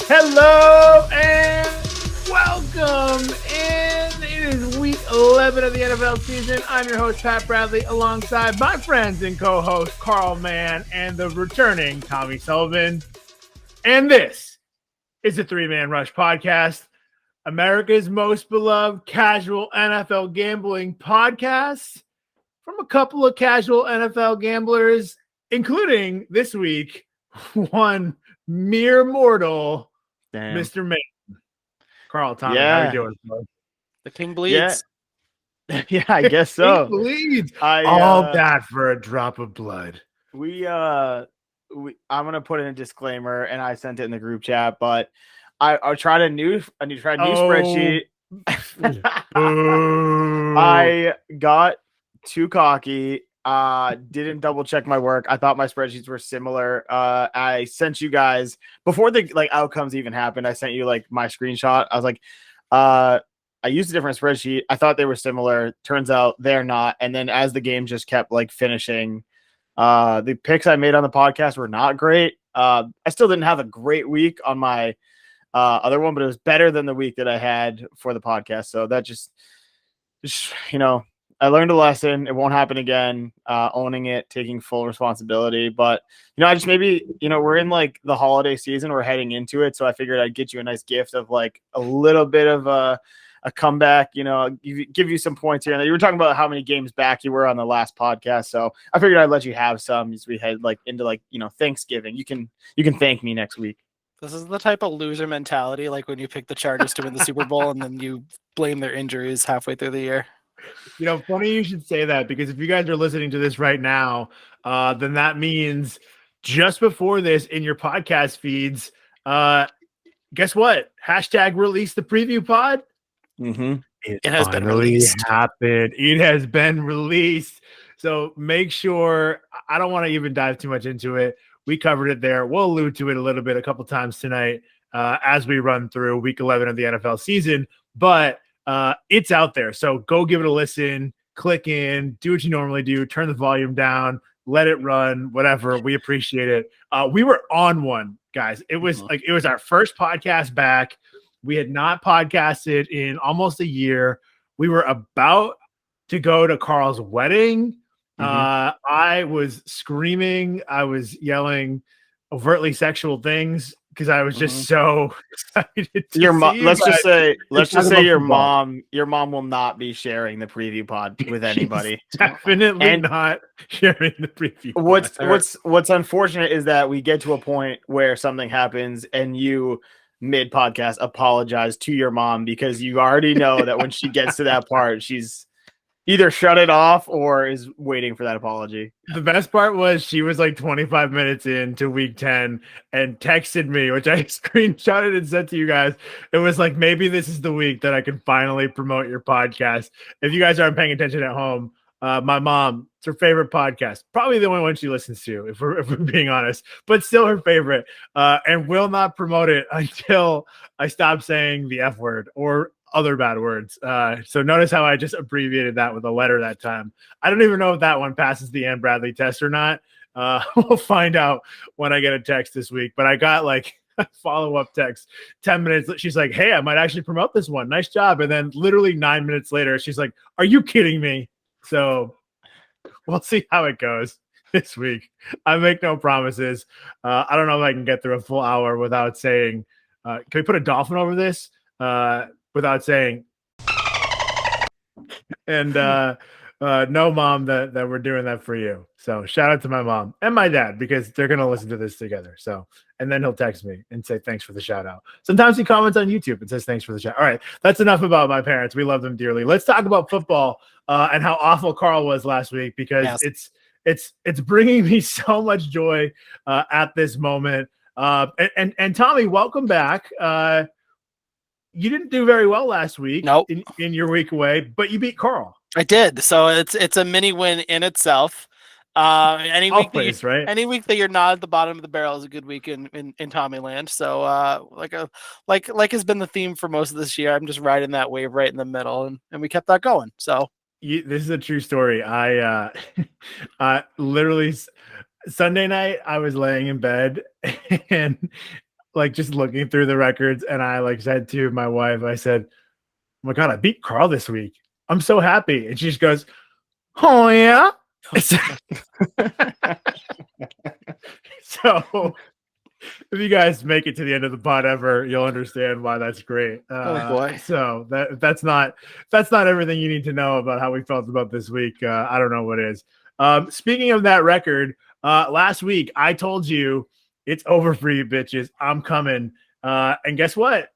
Hello and welcome in. It is week 11 of the NFL season. I'm your host, Pat Bradley, alongside my friends and co-host, Carl Mann, and the returning Tommy Sullivan. And this is the Three Man Rush Podcast, America's most beloved casual NFL gambling podcast from a couple of casual NFL gamblers, including this week, one mere mortal, Mr. Mason. Carl, Tommy, how you doing, bro? The king bleeds. Yeah, I guess so. King bleeds. All that for a drop of blood. I'm gonna put in a disclaimer, and I sent it in the group chat, but I tried a new spreadsheet. I got too cocky. Didn't double check my work. I thought my spreadsheets were similar. I sent you guys before the outcomes even happened. I sent you my screenshot. I was like, I used a different spreadsheet. I thought they were similar. Turns out they're not. And then as the game just kept finishing, the picks I made on the podcast were not great. I still didn't have a great week on my other one, but it was better than the week that I had for the podcast. So that just I learned a lesson. It won't happen again. Owning it, taking full responsibility. But, I just maybe, we're in the holiday season. We're heading into it. So I figured I'd get you a nice gift of a little bit of a comeback, give you some points here. And you were talking about how many games back you were on the last podcast. So I figured I'd let you have some as we head into Thanksgiving. You can thank me next week. This is the type of loser mentality, when you pick the Chargers to win the Super Bowl and then you blame their injuries halfway through the year. Funny you should say that, because if you guys are listening to this right now, then that means just before this in your podcast feeds, guess what? Hashtag release the preview pod. Mm-hmm. It has been released. Happened. It has been released. So make sure, I don't want to even dive too much into it. We covered it there. We'll allude to it a little bit a couple times tonight as we run through week 11 of the NFL season. But it's out there. So go give it a listen, click in, do what you normally do, turn the volume down, let it run, whatever. We appreciate it. We were on one, guys. It was it was our first podcast back. We had not podcasted in almost a year. We were about to go to Carl's wedding. I was screaming. I was yelling overtly sexual things because I was just so excited to let's just say your mom will not be sharing the preview pod with anybody. Definitely not sharing the preview pod. What's unfortunate is that we get to a point where something happens and you mid podcast apologize to your mom, because you already know that when she gets to that part, she's either shut it off or is waiting for that apology. The best part was she was 25 minutes into week 10 and texted me, which I screenshotted and sent to you guys. It was maybe this is the week that I can finally promote your podcast. If you guys aren't paying attention at home, my mom, it's her favorite podcast. Probably the only one she listens to, if we're being honest, but still her favorite, and will not promote it until I stop saying the F word or other bad words. So notice how I just abbreviated that with a letter that time. I don't even know if that one passes the Ann Bradley test or not. We'll find out when I get a text this week. But I got a follow-up text 10 minutes. She's like, hey, I might actually promote this one. Nice job. And then literally 9 minutes later, she's like, are you kidding me? So we'll see how it goes this week. I make no promises. I don't know if I can get through a full hour without saying, can we put a dolphin over this? Without saying, and no, mom, that we're doing that for you. So shout out to my mom and my dad, because they're going to listen to this together. So, and then he'll text me and say, thanks for the shout out. Sometimes he comments on YouTube and says, thanks for the shout. All right. That's enough about my parents. We love them dearly. Let's talk about football and how awful Carl was last week, because it's bringing me so much joy at this moment. And Tommy, welcome back. You didn't do very well last week. Nope. in your week away, but you beat Carl. I did. So it's a mini win in itself. Any week that Always, right? any week that you're not at the bottom of the barrel is a good week in Tommy Land. So like has been the theme for most of this year. I'm just riding that wave right in the middle, and we kept that going. So This is a true story. I literally Sunday night I was laying in bed and like just looking through the records, and I like said to my wife, I said, "Oh my god, I beat Carl this week. I'm so happy." And she just goes, "Oh yeah." So if you guys make it to the end of the pod ever, you'll understand why that's great. Oh boy. So that's not everything you need to know about how we felt about this week. I don't know what is. Speaking of that record, last week I told you it's over for you bitches. I'm coming. And guess what?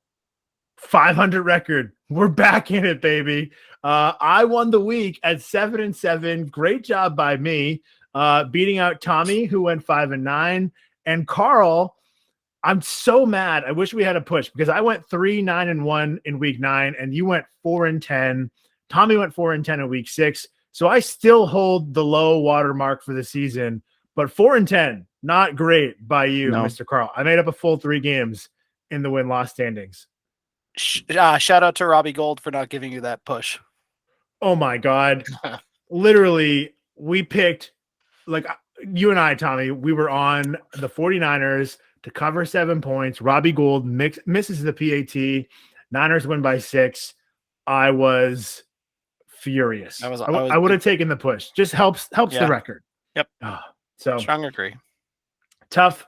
500 record. We're back in it, baby. I won the week at 7-7. Great job by me. Beating out Tommy, who went 5-9, and Carl. I'm so mad. I wish we had a push because I went 3-9-1 in week 9, and you went 4-10. Tommy went 4-10 in week 6. So I still hold the low water mark for the season, but 4-10, not great by you, No. Mr. Carl. I made up a full 3 games in the win-loss standings. Shout out to Robbie Gold for not giving you that push. Oh my God. Literally, we picked, like you and I, Tommy, we were on the 49ers to cover 7 points. Robbie Gould misses the PAT. Niners win by 6. I was furious. I would have taken the push. Just helps the record. Yep. So strong agree. Tough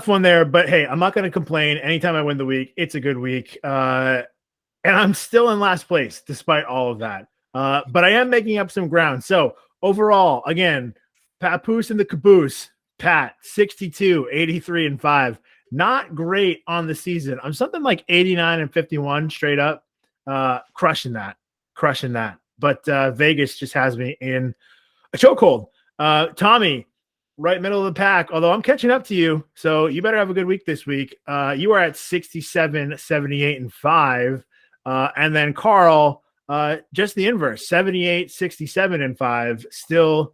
one there, but hey, I'm not going to complain. Anytime I win the week, it's a good week. And I'm still in last place despite all of that. But I am making up some ground. So overall, again, Papoose and the Caboose, Pat, 62, 83, and 5. Not great on the season. I'm something like 89 and 51 straight up. Crushing that. But Vegas just has me in a chokehold. Tommy, right middle of the pack, although I'm catching up to you. So you better have a good week this week. You are at 67, 78, and 5. And then Carl, just the inverse, 78, 67, and 5. Still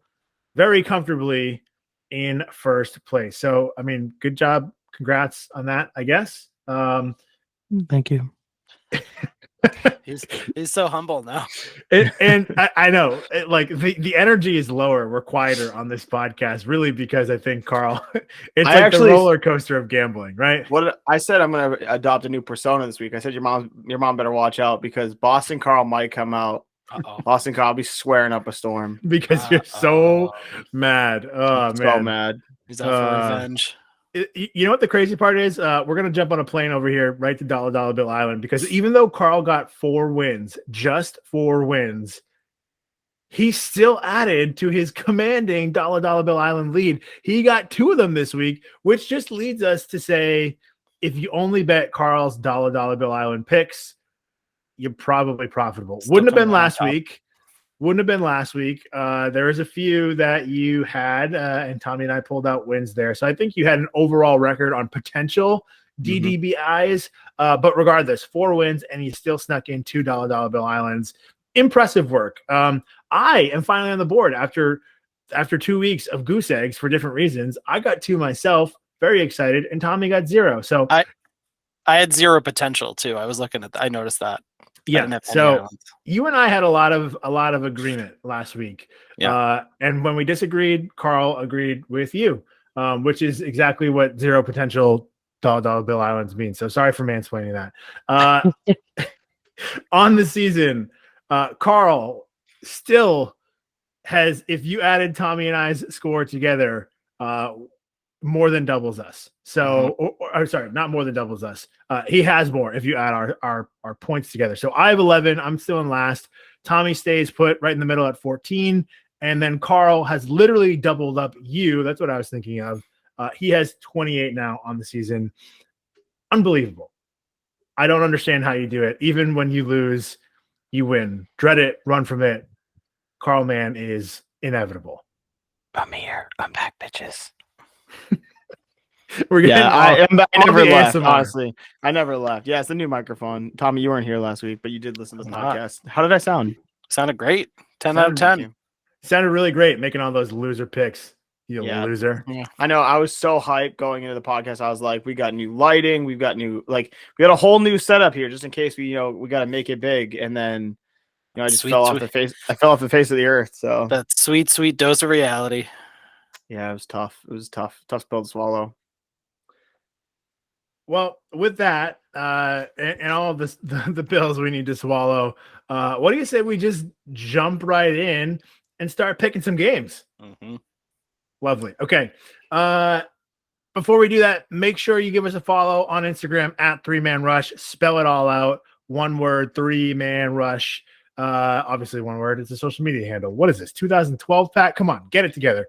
very comfortably in first place. So, I mean, good job. Congrats on that, I guess. Thank you. He's so humble now. And I know, like the energy is lower. We're quieter on this podcast, really, because I think Carl, it's like the roller coaster of gambling, right? What I said, I'm going to adopt a new persona this week. I said your mom better watch out because Boston Carl might come out. Boston Carl will be swearing up a storm because you're so mad. Oh man, so mad. He's out for revenge. You know what the crazy part is? We're going to jump on a plane over here right to Dollar Bill Island because even though Carl got 4 wins, just 4 wins, he still added to his commanding Dollar Bill Island lead. He got 2 of them this week, which just leads us to say, if you only bet Carl's Dollar Bill Island picks, you're probably profitable. Wouldn't have been last week. There was a few that you had, and Tommy and I pulled out wins there. So I think you had an overall record on potential DDBIs. But regardless, 4 wins, and you still snuck in $2 Bill Islands. Impressive work. I am finally on the board after 2 weeks of goose eggs for different reasons. I got 2 myself, very excited, and Tommy got 0. So I had 0 potential too. I was looking at I noticed that. Yeah. So you and I had a lot of agreement last week. Yeah. And when we disagreed, Carl agreed with you, which is exactly what 0 potential $1 Bill Islands means. So sorry for mansplaining that. On the season, Carl still has, if you added Tommy and I's score together, more than doubles us. So, or sorry, not more than doubles us. He has more if you add our points together. So I have 11. I'm still in last. Tommy stays put right in the middle at 14. And then Carl has literally doubled up you. That's what I was thinking of. He has 28 now on the season. Unbelievable. I don't understand how you do it. Even when you lose, you win. Dread it, run from it. Carl Man is inevitable. I'm here. I'm back, bitches. We're getting I never left. Honestly, I never left. Yeah, it's the new microphone. Tommy, you weren't here last week, but you did listen to the podcast. How did I sound? Sounded great. 10 out of 10. Sounded really great making all those loser picks. You Yeah. loser. Yeah. I know. I was so hyped going into the podcast. I was like, we got new lighting. We've got we got a whole new setup here just in case we got to make it big. And then, I just fell off the face. I fell off the face of the earth. So that sweet, sweet dose of reality. yeah, it was tough. It was tough pill to swallow. Well, with that, and all of this, the pills we need to swallow, what do you say we just jump right in and start picking some games? Mm-hmm. Lovely. Okay. Before we do that, make sure you give us a follow on Instagram at 3Man Rush. Spell it all out. One word, 3Man Rush. Obviously one word. It's a social media handle. What is this? 2012, Pat? Come on, get it together.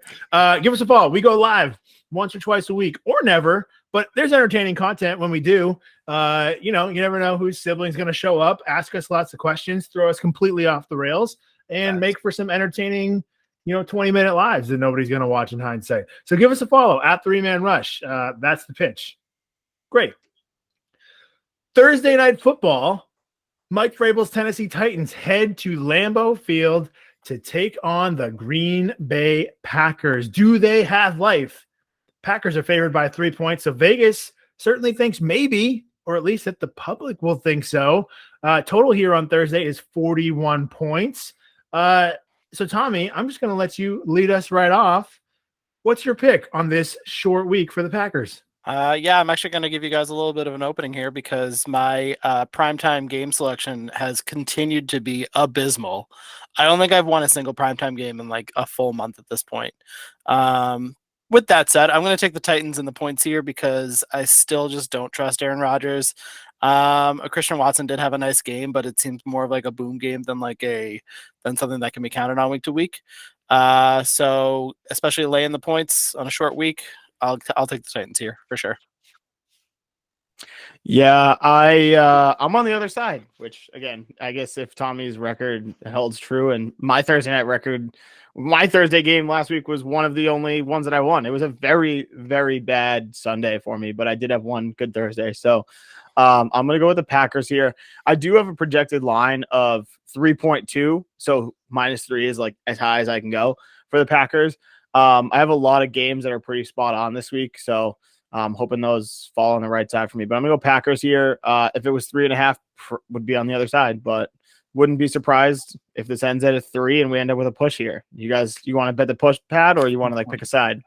Give us a follow. We go live once or twice a week or never, but there's entertaining content when we do. You never know whose sibling's going to show up. Ask us lots of questions, throw us completely off the rails, and make for some entertaining 20-minute lives that nobody's going to watch in hindsight. So give us a follow at 3Man Rush. That's the pitch. Great. Thursday night football. Mike Vrabel's Tennessee Titans head to Lambeau Field to take on the Green Bay Packers. Do they have life? Packers are favored by 3 points. So Vegas certainly thinks maybe, or at least that the public will think so. Total here on Thursday is 41 points. So, Tommy, I'm just going to let you lead us right off. What's your pick on this short week for the Packers? Yeah, I'm actually going to give you guys a little bit of an opening here because my primetime game selection has continued to be abysmal. I don't think I've won a single primetime game in like a full month at this point. With that said, I'm going to take the Titans and the points here because I still just don't trust Aaron Rodgers. Christian Watson did have a nice game, but it seems more of like a boom game than something that can be counted on week to week. So especially laying the points on a short week, I'll take the Titans here for sure. Yeah, I'm on the other side, which again, I guess if Tommy's record holds true and my Thursday night record, my Thursday game last week was one of the only ones that I won. It was a very, very bad Sunday for me, but I did have one good Thursday. So I'm going to go with the Packers here. I do have a projected line of 3.2. So -3 is like as high as I can go for the Packers. I have a lot of games that are pretty spot on this week. So I'm hoping those fall on the right side for me, but I'm gonna go Packers here. If it was 3.5 would be on the other side, but wouldn't be surprised if this ends at a 3 and we end up with a push here. You guys, you want to bet the push, Pat, or you want to pick a side?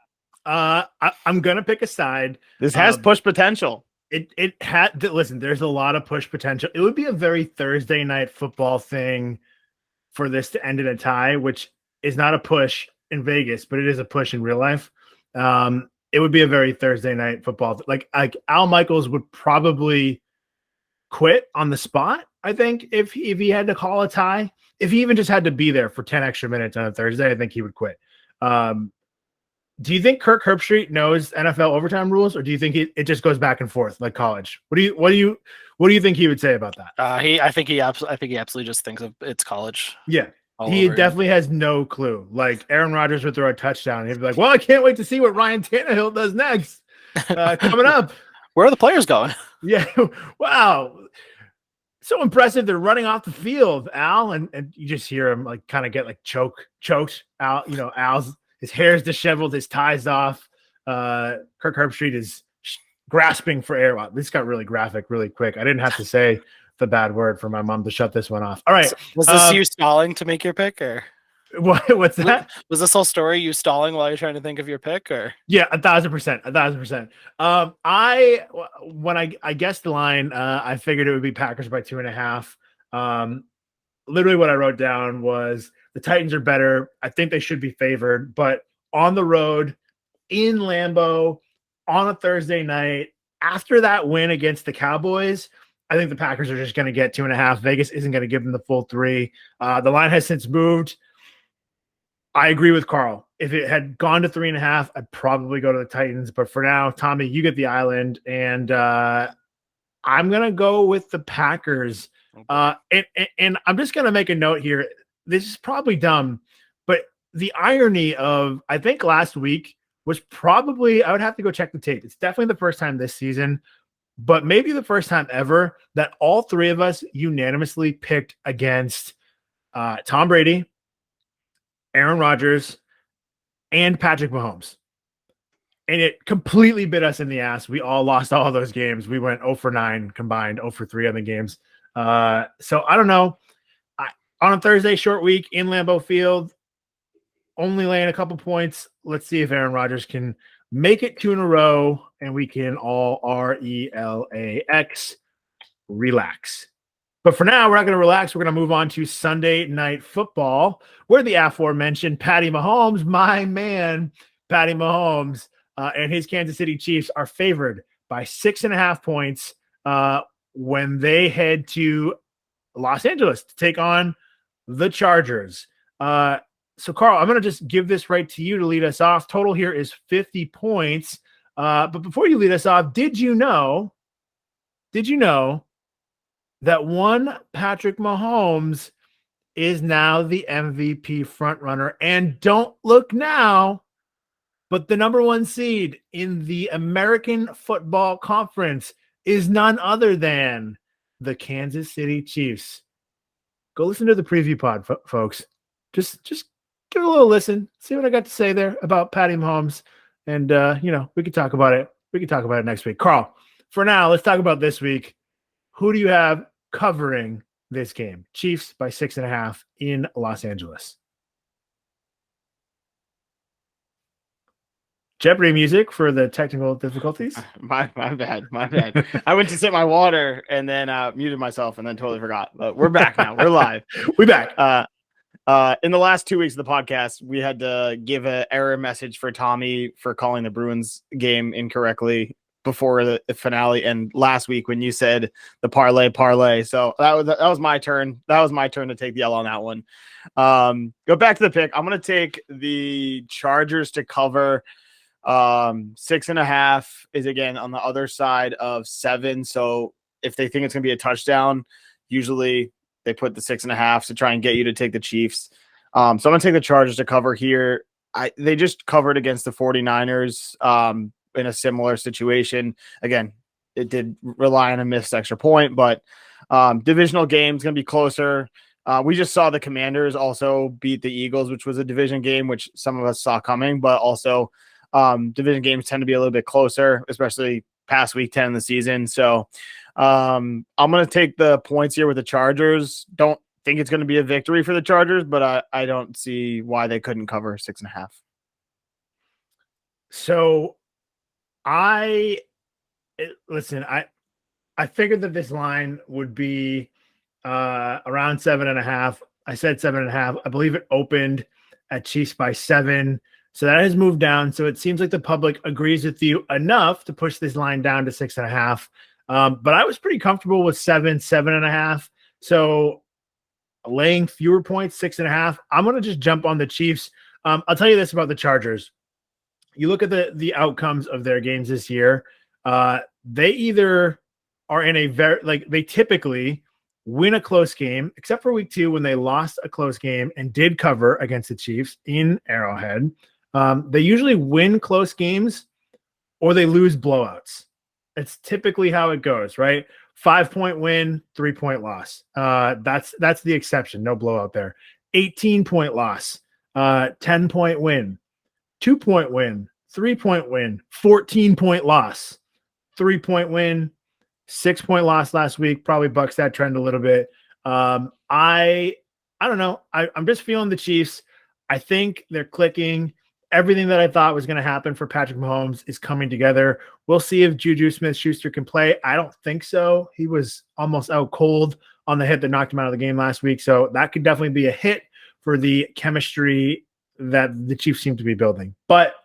I'm gonna pick a side. This has push potential. It had listen, there's a lot of push potential. It would be a very Thursday night football thing for this to end in a tie, which is not a push in Vegas, but it is a push in real life. It would be a very Thursday night football. Like Al Michaels would probably quit on the spot. I think if he had to call a tie, if he even just had to be there for 10 extra minutes on a Thursday, I think he would quit. Do you think Kirk Herbstreit knows NFL overtime rules, or do you think it just goes back and forth like college? What do you think he would say about that? I think he absolutely just thinks of it's college. Yeah. He definitely has no clue. Like Aaron Rodgers would throw a touchdown. He'd be like, well, I can't wait to see what Ryan Tannehill does next. Coming up. Where are the players going? Yeah. Wow. So impressive. They're running off the field, Al. And you just hear him kind of get choked out. Al's, his hair's disheveled, his tie's off. Kirk Herbstreit is grasping for air. Wow, this got really graphic really quick. I didn't have to say the bad word for my mom to shut this one off. All right. Was this you stalling to make your pick, or what's that? Was this whole story you stalling while you're trying to think of your pick, or? Yeah, 1,000%. When I guessed the line, I figured it would be Packers by 2.5. Literally what I wrote down was the Titans are better. I think they should be favored, but on the road in Lambeau on a Thursday night after that win against the Cowboys, I think the Packers are just going to get 2.5. Vegas isn't going to give them the full 3. The line has since moved. I agree with Carl. If it had gone to 3.5, I'd probably go to the Titans. But for now, Tommy, you get the island, and I'm going to go with the Packers. And I'm just going to make a note here. This is probably dumb, but the irony of, I think last week was probably, I would have to go check the tape. It's definitely the first time this season, but maybe the first time ever that all three of us unanimously picked against Tom Brady, Aaron Rodgers, and Patrick Mahomes. And it completely bit us in the ass. We all lost all of those games. We went 0 for 9 combined, 0 for 3 on the games. So I don't know. On a Thursday short week in Lambeau Field, only laying a couple points. Let's see if Aaron Rodgers can make it 2 in a row, and we can all RELAX relax. But for now, we're not going to relax. We're going to move on to Sunday Night Football, where the aforementioned Patty Mahomes, my man, Patty Mahomes, and his Kansas City Chiefs are favored by 6.5 points when they head to Los Angeles to take on the Chargers. So, Carl, I'm going to just give this right to you to lead us off. Total here is 50 points. But before you lead us off, did you know that one Patrick Mahomes is now the MVP frontrunner? And don't look now, but the number 1 seed in the American Football Conference is none other than the Kansas City Chiefs. Go listen to the preview pod, folks. Just give it a little listen. See what I got to say there about Patty Mahomes. And, we could talk about it. We could talk about it next week. Carl, for now, let's talk about this week. Who do you have covering this game? Chiefs by 6.5 in Los Angeles. Jeopardy music for the technical difficulties. My bad. I went to sip my water and then muted myself and then totally forgot. But we're back now. We're live. We back. In the last 2 weeks of the podcast, we had to give an error message for Tommy for calling the Bruins game incorrectly before the finale, and last week when you said the parlay. So that was my turn. That was my turn to take the L on that one. Go back to the pick. I'm going to take the Chargers to cover. 6.5 is again on the other side of 7. So if they think it's going to be a touchdown, usually they put the 6.5 to try and get you to take the Chiefs. So I'm going to take the Chargers to cover here. They just covered against the 49ers in a similar situation. Again, it did rely on a missed extra point, but divisional game's going to be closer. We just saw the Commanders also beat the Eagles, which was a division game, which some of us saw coming, but also division games tend to be a little bit closer, especially past week 10 of the season. So I'm going to take the points here with the Chargers. Don't think it's going to be a victory for the Chargers, but I don't see why they couldn't cover 6.5. So I figured that this line would be around 7.5. I said 7.5. I believe it opened at Chiefs by 7. So that has moved down. So it seems like the public agrees with you enough to push this line down to 6.5. But I was pretty comfortable with 7.5. So laying fewer points, 6.5. I'm going to just jump on the Chiefs. I'll tell you this about the Chargers. You look at the outcomes of their games this year. They either are in a they typically win a close game, except for week 2 when they lost a close game and did cover against the Chiefs in Arrowhead. They usually win close games or they lose blowouts. It's typically how it goes, right? 5-point win, 3-point loss. That's the exception. No blowout there. 18-point loss, 10-point win, 2-point win, 3-point win, 14-point loss, 3-point win, 6-point loss last week. Probably bucks that trend a little bit. I don't know. I'm just feeling the Chiefs. I think they're clicking. Everything that I thought was going to happen for Patrick Mahomes is coming together. We'll see if Juju Smith-Schuster can play. I don't think so. He was almost out cold on the hit that knocked him out of the game last week. So that could definitely be a hit for the chemistry that the Chiefs seem to be building. But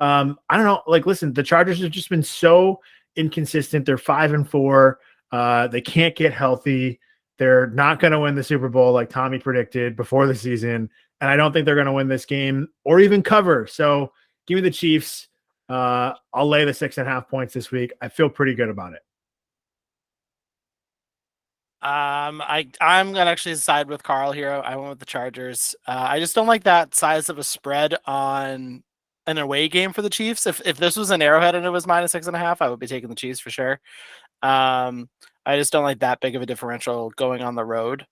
I don't know. Listen, the Chargers have just been so inconsistent. They're 5-4. They can't get healthy. They're not going to win the Super Bowl like Tommy predicted before the season. And I don't think they're going to win this game or even cover. So give me the Chiefs. I'll lay the 6.5 points this week. I feel pretty good about it. I'm going to actually side with Carl here. I went with the Chargers. I just don't like that size of a spread on an away game for the Chiefs. If this was an Arrowhead and it was minus 6.5, I would be taking the Chiefs for sure. I just don't like that big of a differential going on the road.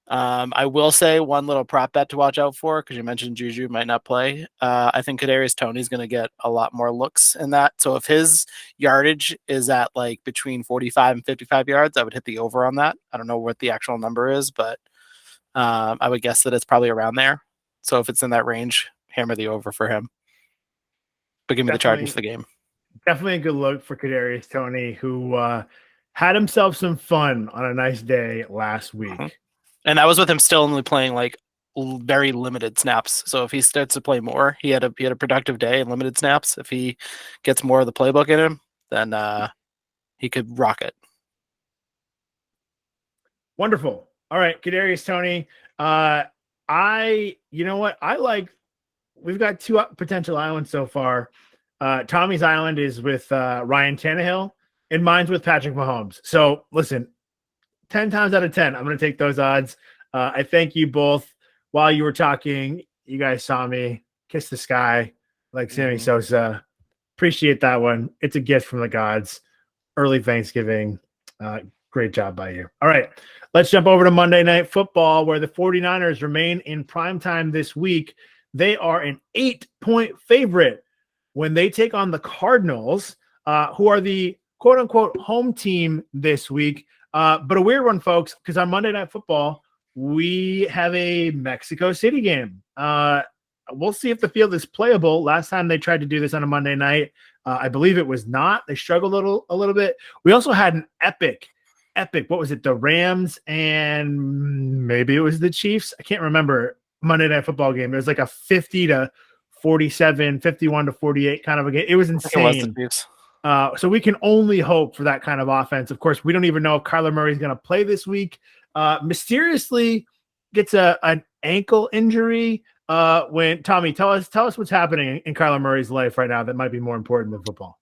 I will say one little prop bet to watch out for, because you mentioned Juju might not play. I think Kadarius Toney's going to get a lot more looks in that. So if his yardage is at like between 45 and 55 yards, I would hit the over on that. I don't know what the actual number is, but I would guess that it's probably around there. So if it's in that range, hammer the over for him. But give me the Chargers for the game. Definitely a good look for Kadarius Toney, who had himself some fun on a nice day last week. And that was with him still only playing like very limited snaps. So if he starts to play more, he had a productive day in limited snaps. If he gets more of the playbook in him, then he could rock it. Wonderful. All right, Kadarius Toney. You know what? We've got two potential islands so far. Tommy's island is with Ryan Tannehill, and mine's with Patrick Mahomes. So listen, 10 times out of 10, I'm going to take those odds. I thank you both. While you were talking, you guys saw me kiss the sky like Sammy Sosa. Appreciate that one. It's a gift from the gods. Early Thanksgiving. Great job by you. All right, let's jump over to Monday Night Football, where the 49ers remain in primetime this week. They are an 8-point favorite when they take on the Cardinals, who are the quote-unquote home team this week. But a weird one, folks, because on Monday Night Football, we have a Mexico City game. We'll see if the field is playable. Last time they tried to do this on a Monday night, I believe it was not. They struggled a little bit. We also had an epic, what was it? The Rams and maybe it was the Chiefs. I can't remember. Monday Night Football game. It was like a 50-47, 51-48 kind of a game. It was insane. So we can only hope for that kind of offense. Of course, we don't even know if Kyler Murray is going to play this week. Mysteriously gets an ankle injury. When Tommy, tell us what's happening in Kyler Murray's life right now that might be more important than football.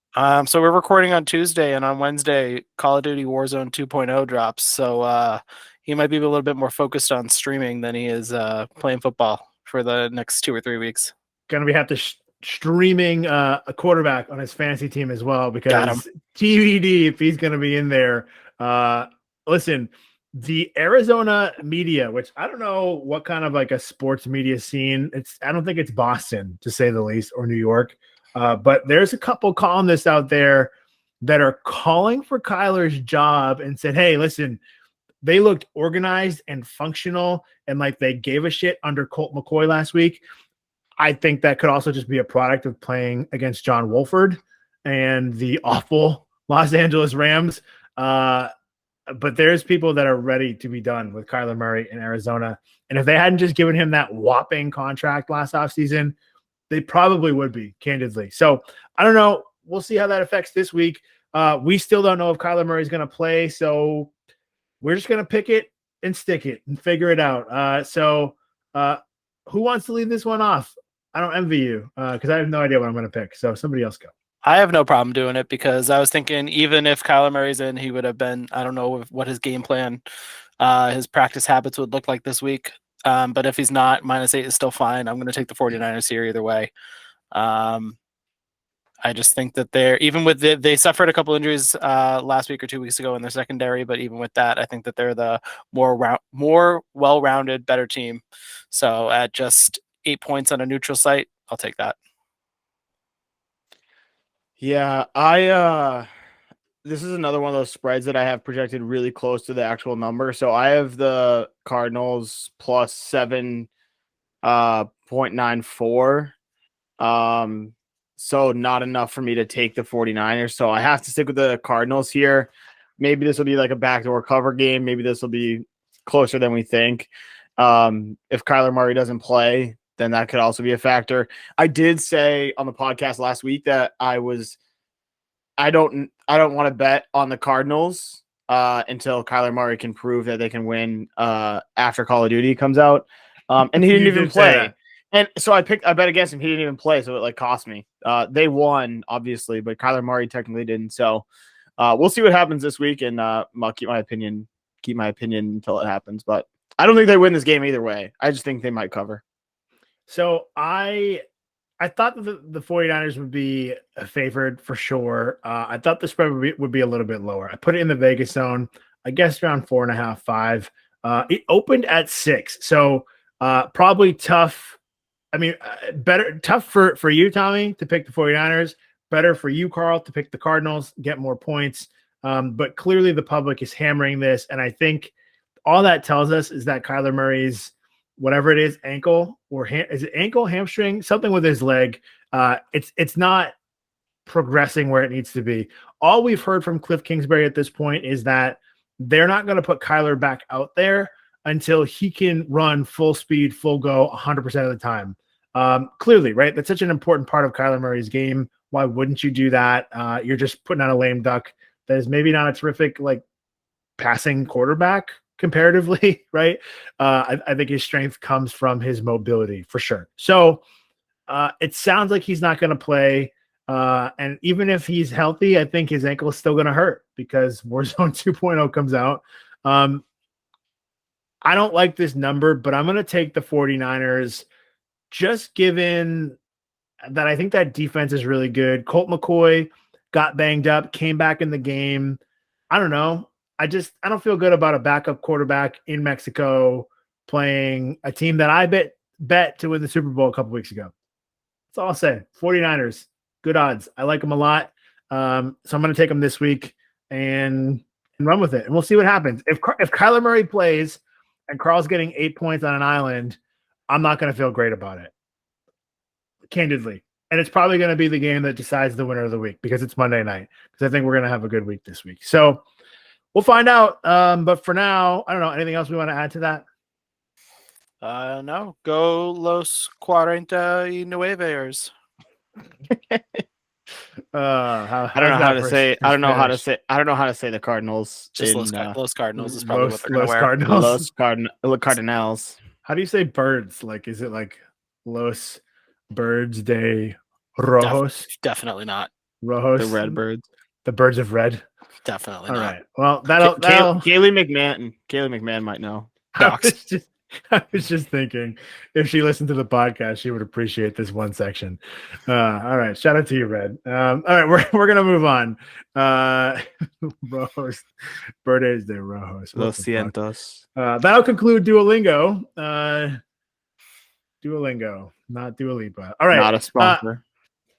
So we're recording on Tuesday, and on Wednesday, Call of Duty Warzone 2.0 drops. So he might be a little bit more focused on streaming than he is playing football for the next 2 or 3 weeks. Going to have to streaming a quarterback on his fantasy team as well, because TBD if he's going to be in there. Listen, the Arizona media, which I don't know what kind of like a sports media scene. I don't think it's Boston, to say the least, or New York. But there's a couple columnists out there that are calling for Kyler's job and said, hey, listen, they looked organized and functional and like they gave a shit under Colt McCoy last week. I think that could also just be a product of playing against John Wolford and the awful Los Angeles Rams. But there's people that are ready to be done with Kyler Murray in Arizona. And if they hadn't just given him that whopping contract last offseason, they probably would be, candidly. So I don't know. We'll see how that affects this week. We still don't know if Kyler Murray is going to play. So we're just going to pick it and stick it and figure it out. So who wants to lead this one off? I don't envy you because I have no idea what I'm going to pick. So somebody else go. I have no problem doing it because I was thinking even if Kyler Murray's in, he would have been, I don't know what his game plan, his practice habits would look like this week. But if he's not, -8 is still fine. I'm going to take the 49ers here either way. I just think that even with they suffered a couple injuries last week or 2 weeks ago in their secondary, but even with that, I think that they're the more well-rounded, better team. So at just 8 points on a neutral site, I'll take that. Yeah, this is another one of those spreads that I have projected really close to the actual number. So I have the Cardinals plus 7.94. So not enough for me to take the 49ers. So I have to stick with the Cardinals here. Maybe this will be like a backdoor cover game. Maybe this will be closer than we think. If Kyler Murray doesn't play, then that could also be a factor. I did say on the podcast last week that I don't want to bet on the Cardinals until Kyler Murray can prove that they can win after Call of Duty comes out. And he didn't even play. And so I bet against him. He didn't even play, so it like cost me. They won, obviously, but Kyler Murray technically didn't. So we'll see what happens this week, and I'll keep my opinion until it happens. But I don't think they win this game either way. I just think they might cover. So I thought that the 49ers would be favored for sure. I thought the spread would be a little bit lower. I put it in the Vegas zone. I guess around 4.5, 5. It opened at 6, so probably tough. I mean, tough for you, Tommy, to pick the 49ers. Better for you, Carl, to pick the Cardinals, get more points. But clearly the public is hammering this. And I think all that tells us is that Kyler Murray's, whatever it is, ankle or is it ankle, hamstring, something with his leg. It's not progressing where it needs to be. All we've heard from Cliff Kingsbury at this point is that they're not going to put Kyler back out there until he can run full speed, full go 100% of the time. Clearly, right? That's such an important part of Kyler Murray's game. Why wouldn't you do that? You're just putting out a lame duck that is maybe not a terrific passing quarterback comparatively, right? I think his strength comes from his mobility for sure. So it sounds like he's not going to play. And even if he's healthy, I think his ankle is still going to hurt because Warzone 2.0 comes out. I don't like this number, but I'm going to take the 49ers just given that I think that defense is really good. Colt McCoy got banged up, came back in the game. I don't know. I don't feel good about a backup quarterback in Mexico playing a team that I bet to win the Super Bowl a couple weeks ago. That's all I'll say. 49ers, good odds. I like them a lot. So I'm going to take them this week and run with it. And we'll see what happens. If Kyler Murray plays and Carl's getting 8 points on an island, I'm not going to feel great about it, candidly. And it's probably going to be the game that decides the winner of the week because it's Monday night. Because I think we're going to have a good week this week. So we'll find out. But for now, I don't know. Anything else we want to add to that? No. Go Los 49ers. I don't know how to say. I don't know how to say. I don't know how to say the Cardinals. Just Los Cardinals is probably what they're going to wear. Cardinals. Los Cardinals. How do you say birds? Is it like Los Birds de Rojos? Definitely not. Rojos. The red birds. The birds of red. Definitely All not. right. Well, that'll Kaylee McMahon might know. I was just thinking if she listened to the podcast, she would appreciate this one section. All right. Shout out to you, Red. All right. We're going to move on. Rojos. Birds de Rojos. Los Cientos. That'll conclude Duolingo. Duolingo, not Dua Lipa. All right. Not a sponsor.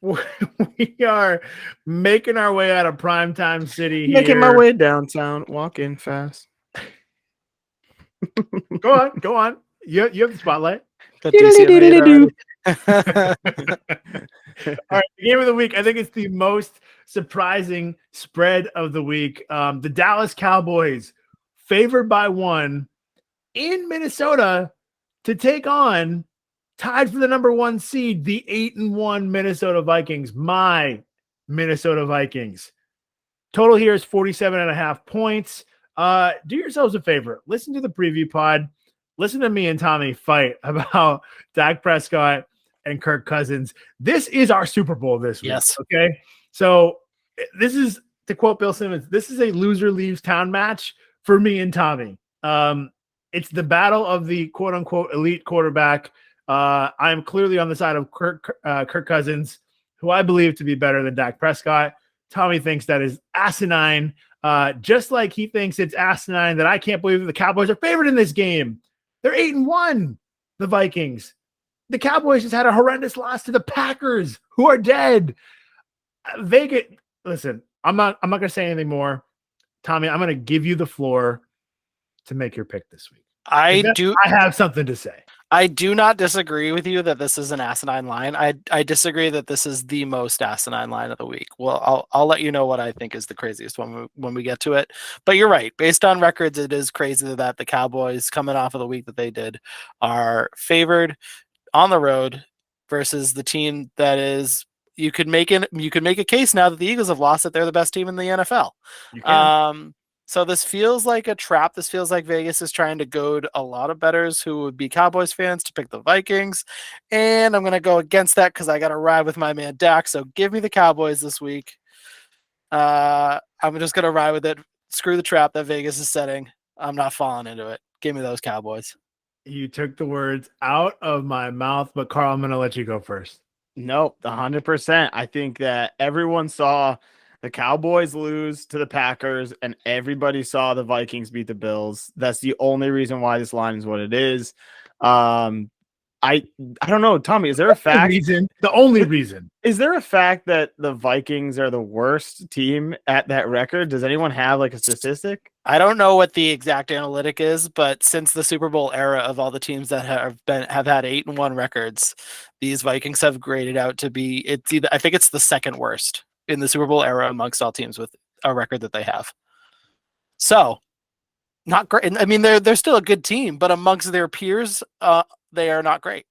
We are making our way out of primetime city here. Making my way downtown, walking fast. Go on. You have the spotlight. All right, the game of the week. I think it's the most surprising spread of the week. The Dallas Cowboys favored by 1 in Minnesota to take on, tied for the number 1 seed, the 8-1 Minnesota Vikings. My Minnesota Vikings. Total here is 47.5 points. Do yourselves a favor. Listen to the preview pod. Listen to me and Tommy fight about Dak Prescott and Kirk Cousins. This is our Super Bowl this week. Yes. Okay. So this is, to quote Bill Simmons, this is a loser leaves town match for me and Tommy. It's the battle of the quote unquote elite quarterback. I'm clearly on the side of Kirk Cousins, who I believe to be better than Dak Prescott. Tommy thinks that is asinine. Just like he thinks it's asinine that I can't believe that the Cowboys are favored in this game. They're 8-1, the Vikings. The Cowboys just had a horrendous loss to the Packers, who are dead. Vegas, listen, I'm not going to say anything more. Tommy, I'm going to give you the floor to make your pick this week. I have something to say. I do not disagree with you that this is an asinine line. I disagree that this is the most asinine line of the week. Well, I'll let you know what I think is the craziest one when we get to it. But you're right. Based on records, it is crazy that the Cowboys, coming off of the week that they did, are favored on the road versus the team that is. You could make a case now that the Eagles have lost that they're the best team in the NFL. You can. So this feels like a trap. This feels like Vegas is trying to goad a lot of bettors who would be Cowboys fans to pick the Vikings. And I'm going to go against that because I got to ride with my man Dak. So give me the Cowboys this week. I'm just going to ride with it. Screw the trap that Vegas is setting. I'm not falling into it. Give me those Cowboys. You took the words out of my mouth, but Carl, I'm going to let you go first. Nope, 100%. I think that everyone saw The Cowboys lose to the Packers, and everybody saw the Vikings beat the Bills. That's the only reason why this line is what it is. I don't know, Tommy. Is there a fact? The only reason. Is there a fact that the Vikings are the worst team at that record? Does anyone have like a statistic? I don't know what the exact analytic is, but since the Super Bowl era of all the teams that have had 8-1 records, these Vikings have graded out to be I think it's the second worst in the Super Bowl era amongst all teams with a record that they have. So, not great. I mean, they're still a good team, but amongst their peers, they are not great.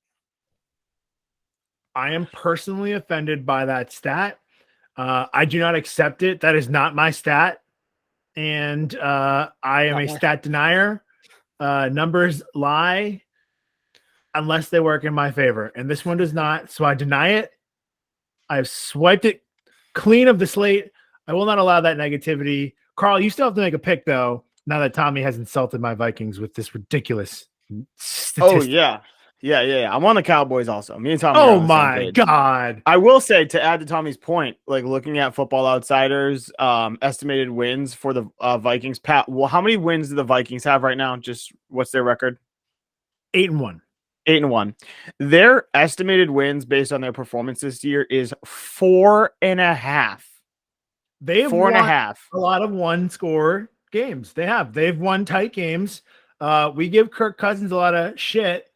I am personally offended by that stat. I do not accept it. That is not my stat. And I am a stat denier. Numbers lie unless they work in my favor. And this one does not. So I deny it. I've swiped it clean of the slate. I will not allow that negativity. Carl, you still have to make a pick, though, now that Tommy has insulted my Vikings with this ridiculous statistic. Oh, yeah. Yeah. I'm on the Cowboys also. Me and Tommy. Oh, my God. I will say, to add to Tommy's point, like looking at Football Outsiders, estimated wins for the Vikings. Pat, well, how many wins do the Vikings have right now? Just what's their record? 8-1. 8-1. Their estimated wins based on their performance this year is 4.5. They have 4.5. A lot of one-score games. They've won tight games. We give Kirk Cousins a lot of shit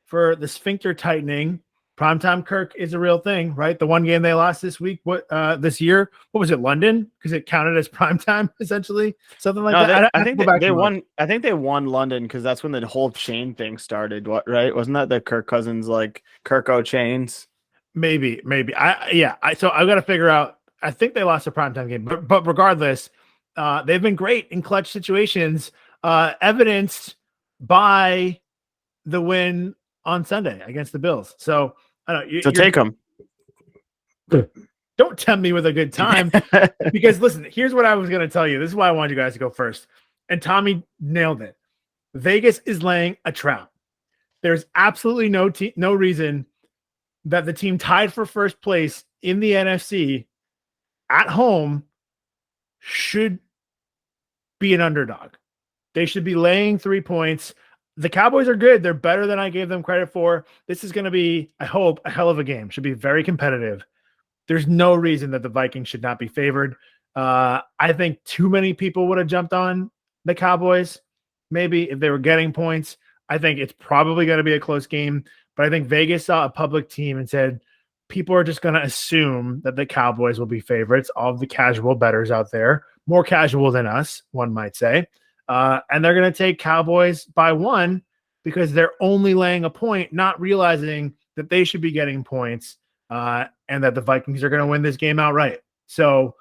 for the sphincter tightening. Primetime Kirk is a real thing, right? The one game they lost this year, what was it, London? Because it counted as primetime, essentially, something like that. I think they won. I think they won London because that's when the whole chain thing started. What, right? Wasn't that the Kirk Cousins like Kirko chains? Maybe. So I've got to figure out. I think they lost a primetime game, but regardless, they've been great in clutch situations, evidenced by the win on Sunday against the Bills. So I don't know. So take them. Don't tempt me with a good time because listen, here's what I was going to tell you. This is why I wanted you guys to go first. And Tommy nailed it. Vegas is laying a trap. There's absolutely no reason that the team tied for first place in the NFC at home should be an underdog. They should be laying 3 points. The Cowboys are good. They're better than I gave them credit for. This is going to be, I hope, a hell of a game. Should be very competitive. There's no reason that the Vikings should not be favored. I think too many people would have jumped on the Cowboys, maybe, if they were getting points. I think it's probably going to be a close game. But I think Vegas saw a public team and said, people are just going to assume that the Cowboys will be favorites. All of the casual bettors out there, more casual than us, one might say. And they're going to take Cowboys by 1 because they're only laying a point, not realizing that they should be getting points and that the Vikings are going to win this game outright. So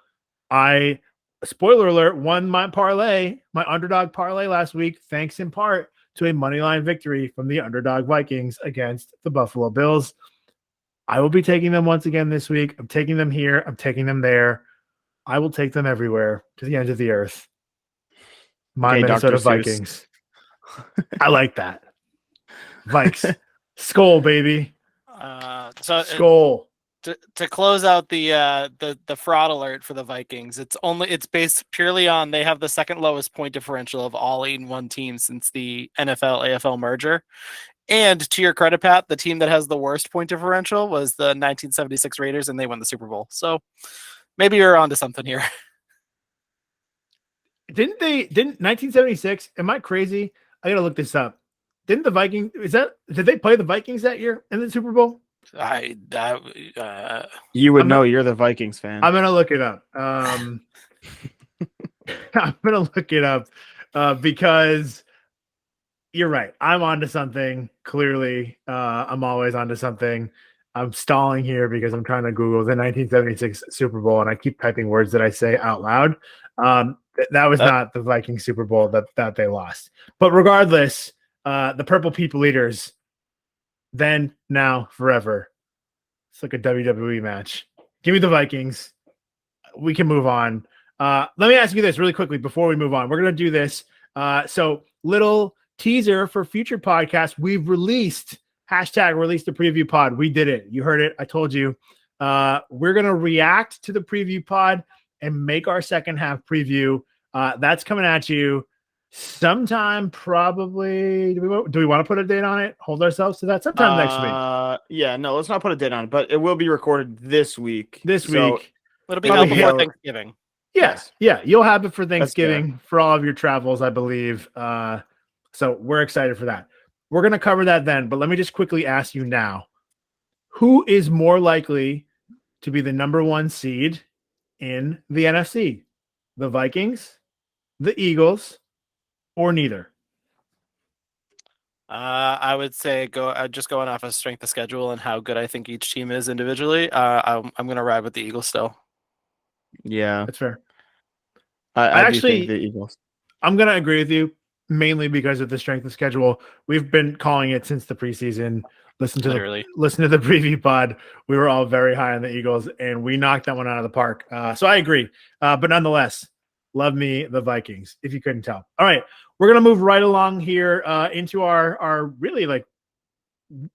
spoiler alert, won my parlay, my underdog parlay last week, thanks in part to a moneyline victory from the underdog Vikings against the Buffalo Bills. I will be taking them once again this week. I'm taking them here. I'm taking them there. I will take them everywhere to the ends of the earth. My Minnesota Vikings. I like that. Vikes. Skol, baby. Skol. To close out the fraud alert for the Vikings, it's based purely on they have the second lowest point differential of all 8-1 teams since the NFL AFL merger. And to your credit, Pat, the team that has the worst point differential was the 1976 Raiders, and they won the Super Bowl. So maybe you're onto something here. Didn't 1976? Am I crazy? I gotta look this up. Didn't the Vikings? Did they play the Vikings that year in the Super Bowl? You would know. You're the Vikings fan. I'm gonna look it up. I'm gonna look it up because you're right. I'm onto something. Clearly, I'm always onto something. I'm stalling here because I'm trying to Google the 1976 Super Bowl, and I keep typing words that I say out loud. That was not the Vikings Super Bowl that they lost. But regardless, the Purple People Eaters, then, now, forever. It's like a WWE match. Give me the Vikings. We can move on. Let me ask you this really quickly before we move on. We're going to do this. So little teaser for future podcasts. We've released # release the preview pod. We did it. You heard it. I told you. We're going to react to the preview pod and make our second half preview. That's coming at you sometime, probably. Do we want to put a date on it? Hold ourselves to that sometime next week. Yeah, no, let's not put a date on it, but it will be recorded this week. Week. It'll be Probably out before hit- Thanksgiving. Yes. Yeah, you'll have it for fair. Thanksgiving for all of your travels, I believe. So we're excited for that. We're going to cover that then, but let me just quickly ask you now. Who is more likely to be the number 1 seed in the NFC? The Vikings, the Eagles, or neither? I would say just going off of strength of schedule and how good I think each team is individually. I'm going to ride with the Eagles still. Yeah, That's fair. I actually do think the Eagles. I'm going to agree with you, mainly because of the strength of schedule. We've been calling it since the preseason. Listen to the preview pod. We were all very high on the Eagles, and we knocked that one out of the park. So I agree. But nonetheless, love me the Vikings, if you couldn't tell. All right, we're going to move right along here into our really like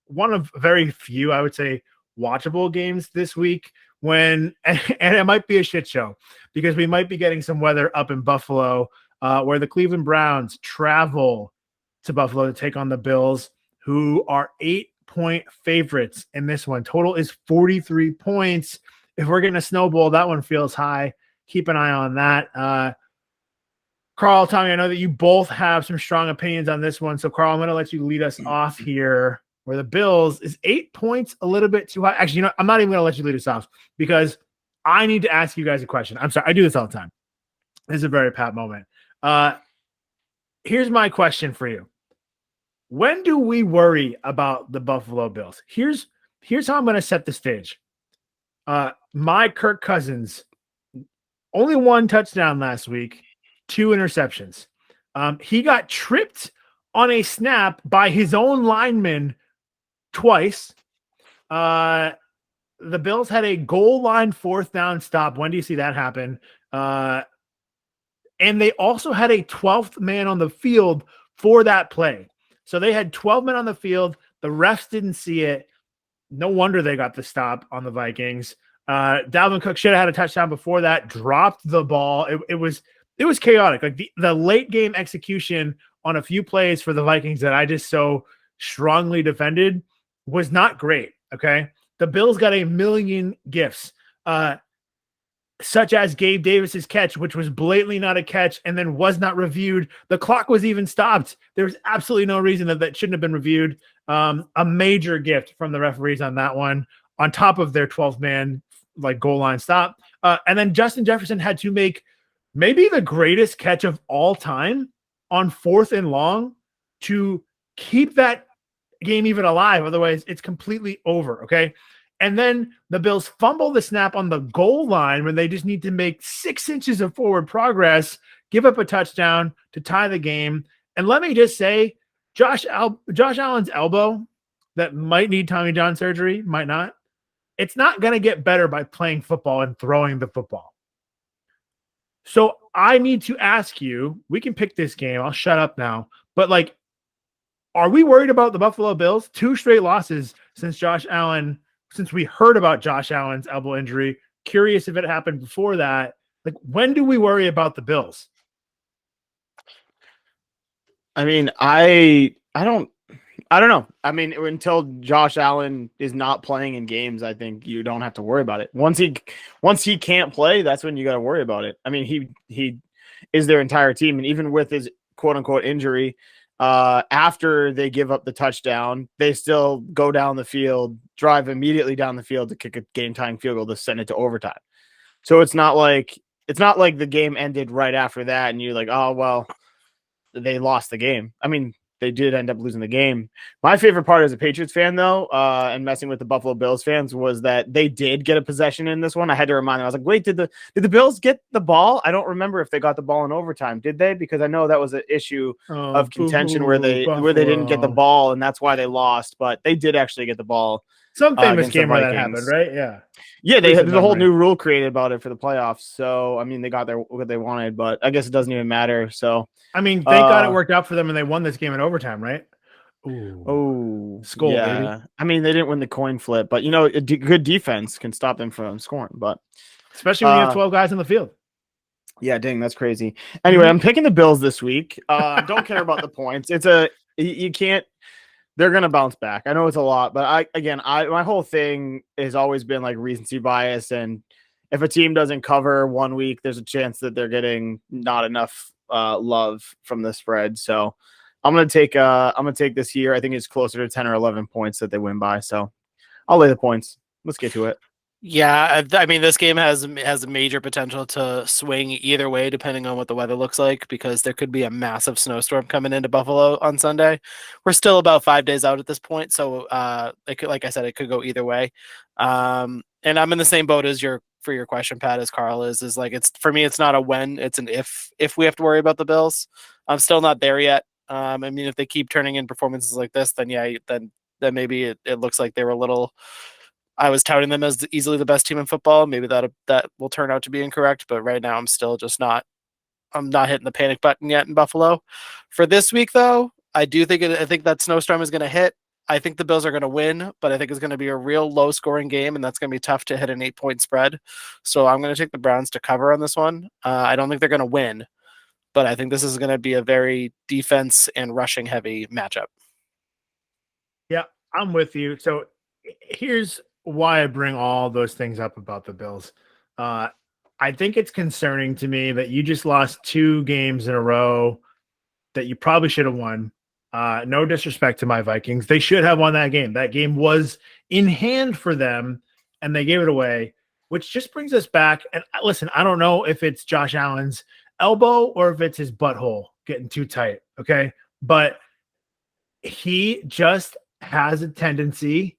one of very few, I would say, watchable games this week. And it might be a shit show because we might be getting some weather up in Buffalo, where the Cleveland Browns travel to Buffalo to take on the Bills, who are 8-point favorites in this one. Total is 43 points. If we're getting a snowball, that one feels high. Keep an eye on that. Carl, Tommy, I know that you both have some strong opinions on this one. So, Carl, I'm going to let you lead us off here, where the Bills is 8 points a little bit too high. Actually, I'm not even going to let you lead us off because I need to ask you guys a question. I'm sorry. I do this all the time. This is a very Pat moment. Here's my question for you. When do we about the Buffalo Bills? Here's how I'm going to set the stage. My Kirk Cousins, only 1 touchdown last week, 2 interceptions. He got tripped on a snap by his own lineman twice. The Bills had a goal line 4th down stop. When do you see that happen? And they also had a 12th man on the field for that play. So they had 12 men on the field. The refs didn't see it. No wonder they got the stop on the Vikings. Dalvin Cook should have had a touchdown before that, dropped the ball. It was chaotic. Like the late game execution on a few plays for the Vikings that I just so strongly defended was not great. Okay. The Bills got a million gifts, such as Gabe Davis's catch, which was blatantly not a catch and then was not reviewed. The clock was even stopped. There was absolutely no reason that shouldn't have been reviewed. A major gift from the referees on that one, on top of their 12-man like goal line stop. And then Justin Jefferson had to make maybe the greatest catch of all time on 4th and long to keep that game even alive. Otherwise, it's completely over. Okay. And then the Bills fumble the snap on the goal line when they just need to make 6 inches of forward progress, give up a touchdown to tie the game. And let me just say, Josh Allen's elbow that might need Tommy John surgery, might not. It's not going to get better by playing football and throwing the football. So I need to ask you, we can pick this game. I'll shut up now. But like, are we worried about the Buffalo Bills? 2 straight losses since we heard about Josh Allen's elbow injury. Curious if it happened before that. Like, when do we worry about the Bills? I mean, I don't know. I mean, until Josh Allen is not playing in games, I think you don't have to worry about it. Once he can't play, that's when you got to worry about it. I mean, he is their entire team, and even with his quote unquote injury, after they give up the touchdown, they still go down the field, drive immediately down the field to kick a game-tying field goal to send it to overtime. So it's not like the game ended right after that, and you're like, oh well, they lost the game. I mean, they did end up losing the game. My favorite part as a Patriots fan, though, and messing with the Buffalo Bills fans, was that they did get a possession in this one. I had to remind them. I was like, wait, did the Bills get the ball? I don't remember if they got the ball in overtime. Did they? Because I know that was an issue of contention where they didn't get the ball, and that's why they lost. But they did actually get the ball. Some famous game where that happened, right? Yeah. Yeah, there's a whole new rule created about it for the playoffs. So, I mean, they got what they wanted, but I guess it doesn't even matter. So, I mean, thank God it worked out for them and they won this game in overtime, right? Oh, skull, yeah. baby. I mean, they didn't win the coin flip, but, you know, good defense can stop them from scoring. But especially when you have 12 guys in the field. Yeah, dang, that's crazy. Anyway, I'm picking the Bills this week. Don't care about the points. You can't. They're gonna bounce back. I know it's a lot, but my whole thing has always been like recency bias, and if a team doesn't cover 1 week, there's a chance that they're getting not enough love from the spread. So I'm gonna take this here. I think it's closer to 10 or 11 points that they win by. So I'll lay the points. Let's get to it. Yeah, I mean, this game has a major potential to swing either way depending on what the weather looks like, because there could be a massive snowstorm coming into Buffalo on Sunday. We're still about 5 days out at this point, so it could, like I said, it could go either way. And I'm in the same boat as for your question, Pat, as Carl is like, it's for me, it's not a when, it's an if we have to worry about the Bills. I'm still not there yet. I mean, if they keep turning in performances like this, then yeah, then maybe it looks like they were a little. I was touting them as easily the best team in football. Maybe that will turn out to be incorrect, but right now I'm still just not. I'm not hitting the panic button yet in Buffalo. For this week, though, I think that snowstorm is going to hit. I think the Bills are going to win, but I think it's going to be a real low-scoring game, and that's going to be tough to hit an 8-point spread. So I'm going to take the Browns to cover on this one. I don't think they're going to win, but I think this is going to be a very defense and rushing heavy matchup. Yeah, I'm with you. So here's why I bring all those things up about the Bills. I think it's concerning to me that you just lost 2 games in a row that you probably should have won. No disrespect to my Vikings. They should have won that game. That game was in hand for them, and they gave it away, which just brings us back. And listen, I don't know if it's Josh Allen's elbow or if it's his butthole getting too tight, okay? But he just has a tendency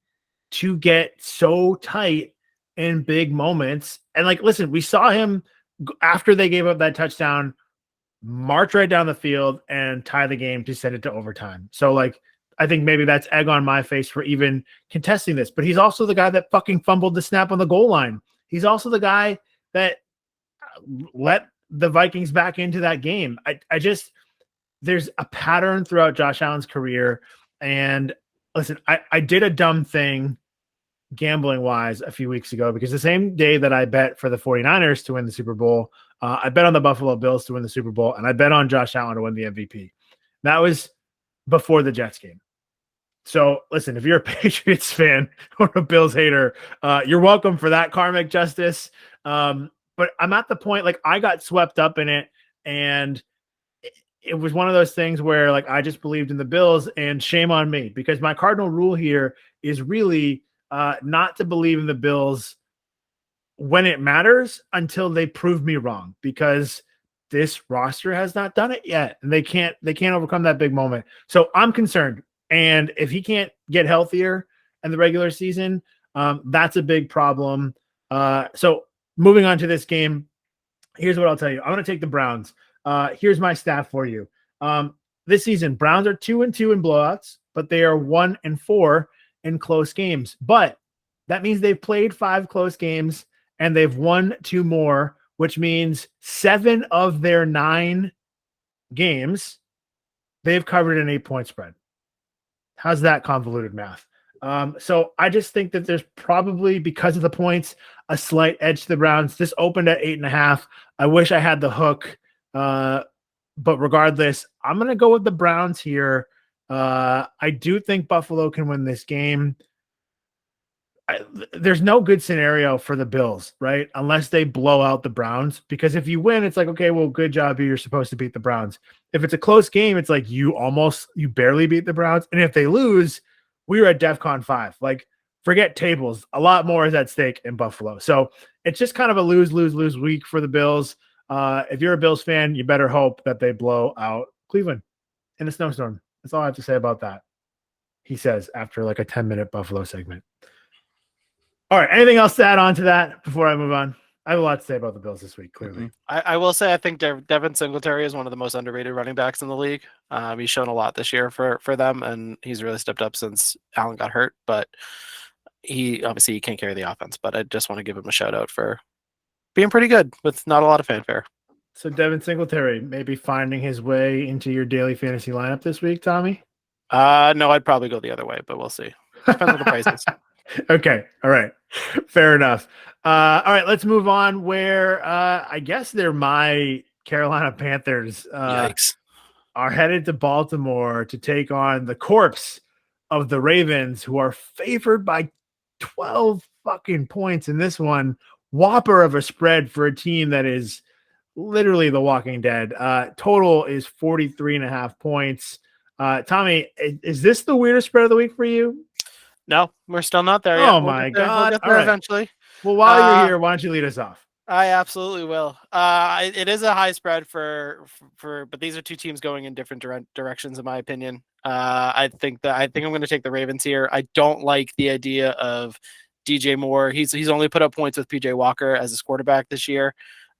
to get so tight in big moments. And like, listen, we saw him after they gave up that touchdown, march right down the field and tie the game to send it to overtime. So like, I think maybe that's egg on my face for even contesting this, but he's also the guy that fucking fumbled the snap on the goal line. He's also the guy that let the Vikings back into that game. I just, there's a pattern throughout Josh Allen's career. And listen, I did a dumb thing gambling wise a few weeks ago, because the same day that I bet for the 49ers to win the Super Bowl, I bet on the Buffalo Bills to win the Super Bowl, and I bet on Josh Allen to win the MVP. That was before the Jets game. So listen, if you're a Patriots fan or a Bills hater, you're welcome for that karmic justice. But I'm at the point, like, I got swept up in it, and it was one of those things where like I just believed in the Bills, and shame on me, because my cardinal rule here is really not to believe in the Bills when it matters until they prove me wrong, because this roster has not done it yet, and they can't overcome that big moment. So I'm concerned. And if he can't get healthier in the regular season, that's a big problem. So moving on to this game, here's what I'll tell you. I'm going to take the Browns. Here's my staff for you. This season, Browns are 2-2 in blowouts, but they are 1-4 in close games. But that means they've played 5 close games and they've won 2 more, which means 7 of their 9 games, they've covered an 8-point spread. How's that convoluted math? So I just think that there's probably, because of the points, a slight edge to the Browns. This opened at 8.5. I wish I had the hook. But regardless, I'm going to go with the Browns here. I do think Buffalo can win this game. There's no good scenario for the Bills, right? Unless they blow out the Browns, because if you win, it's like, okay, well, good job. You're supposed to beat the Browns. If it's a close game, it's like you barely beat the Browns. And if they lose, we were at DEFCON 5. Like, forget tables. A lot more is at stake in Buffalo. So it's just kind of a lose week for the Bills. If you're a Bills fan, you better hope that they blow out Cleveland in a snowstorm. That's all I have to say about that, he says after like a 10-minute Buffalo segment. All right. Anything else to add on to that before I move on? I have a lot to say about the Bills this week, clearly. I will say I think Devin Singletary is one of the most underrated running backs in the league. He's shown a lot this year for them, and he's really stepped up since Allen got hurt. But he can't carry the offense. But I just want to give him a shout out for being pretty good with not a lot of fanfare. So Devin Singletary maybe finding his way into your daily fantasy lineup this week, Tommy? No, I'd probably go the other way, but we'll see. Depends on the prices. Okay. All right. Fair enough. All right. Let's move on where I guess they're my Carolina Panthers Yikes. are headed to Baltimore to take on the corpse of the Ravens, who are favored by 12 fucking points in this one. Whopper of a spread for a team that is literally the Walking Dead. Total is 43.5 points. Tommy, is this the weirdest spread of the week for you? No, we're still not there yet. Oh We'll my get there. We'll God. get All there right. eventually. Well, while you're here, why don't you lead us off? I absolutely will. It is a high spread but these are two teams going in different directions, in my opinion. I think I'm going to take the Ravens here. I don't like the idea of DJ Moore. He's only put up points with PJ Walker as his quarterback this year.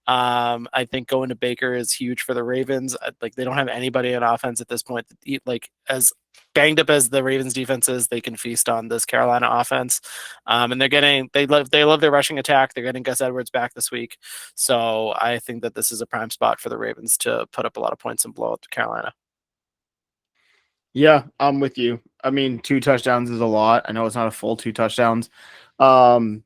I think going to Baker is huge for the Ravens. Like, they don't have anybody on offense at this point. Like, as banged up as the Ravens defense is, they can feast on this Carolina offense. And they love their rushing attack. They're getting Gus Edwards back this week. So I think that this is a prime spot for the Ravens to put up a lot of points and blow out Carolina. Yeah, I'm with you. I mean, 2 touchdowns is a lot. I know it's not a full 2 touchdowns. But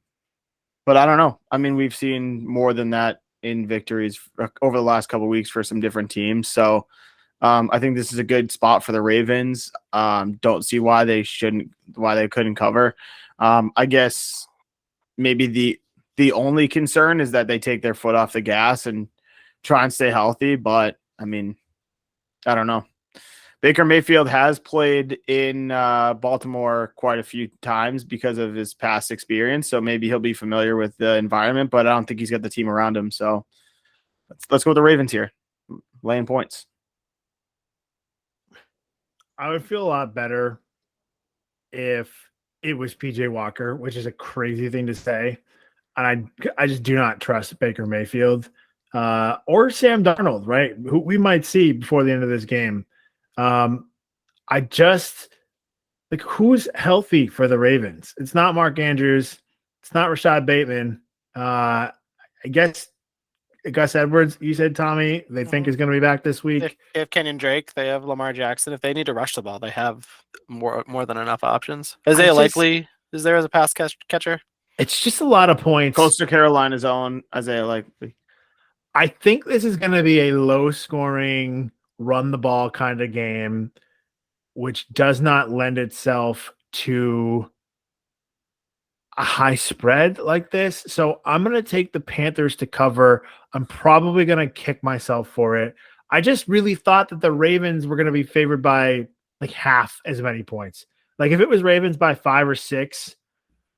I don't know. I mean, we've seen more than that in victories over the last couple of weeks for some different teams. So I think this is a good spot for the Ravens. Don't see why they couldn't cover. I guess maybe the only concern is that they take their foot off the gas and try and stay healthy. But I mean, I don't know. Baker Mayfield has played in Baltimore quite a few times because of his past experience. So maybe he'll be familiar with the environment, but I don't think he's got the team around him. So let's go with the Ravens here, laying points. I would feel a lot better if it was PJ Walker, which is a crazy thing to say. And I just do not trust Baker Mayfield or Sam Darnold, right? Who we might see before the end of this game. I just like, who's healthy for the Ravens? It's not Mark Andrews. It's not Rashad Bateman. I guess Gus Edwards, you said, Tommy, they think is going to be back this week. If Kenyon Drake, they have Lamar Jackson. If they need to rush the ball, they have more than enough options. Isaiah Likely is there as a pass catcher? It's just a lot of points. Coastal Carolina's own Isaiah Likely. I think this is going to be a low-scoring, run-the-ball kind of game, which does not lend itself to a high spread like this. So I'm going to take the Panthers to cover. I'm probably going to kick myself for it. I just really thought that the Ravens were going to be favored by like half as many points. Like, if it was Ravens by 5 or 6,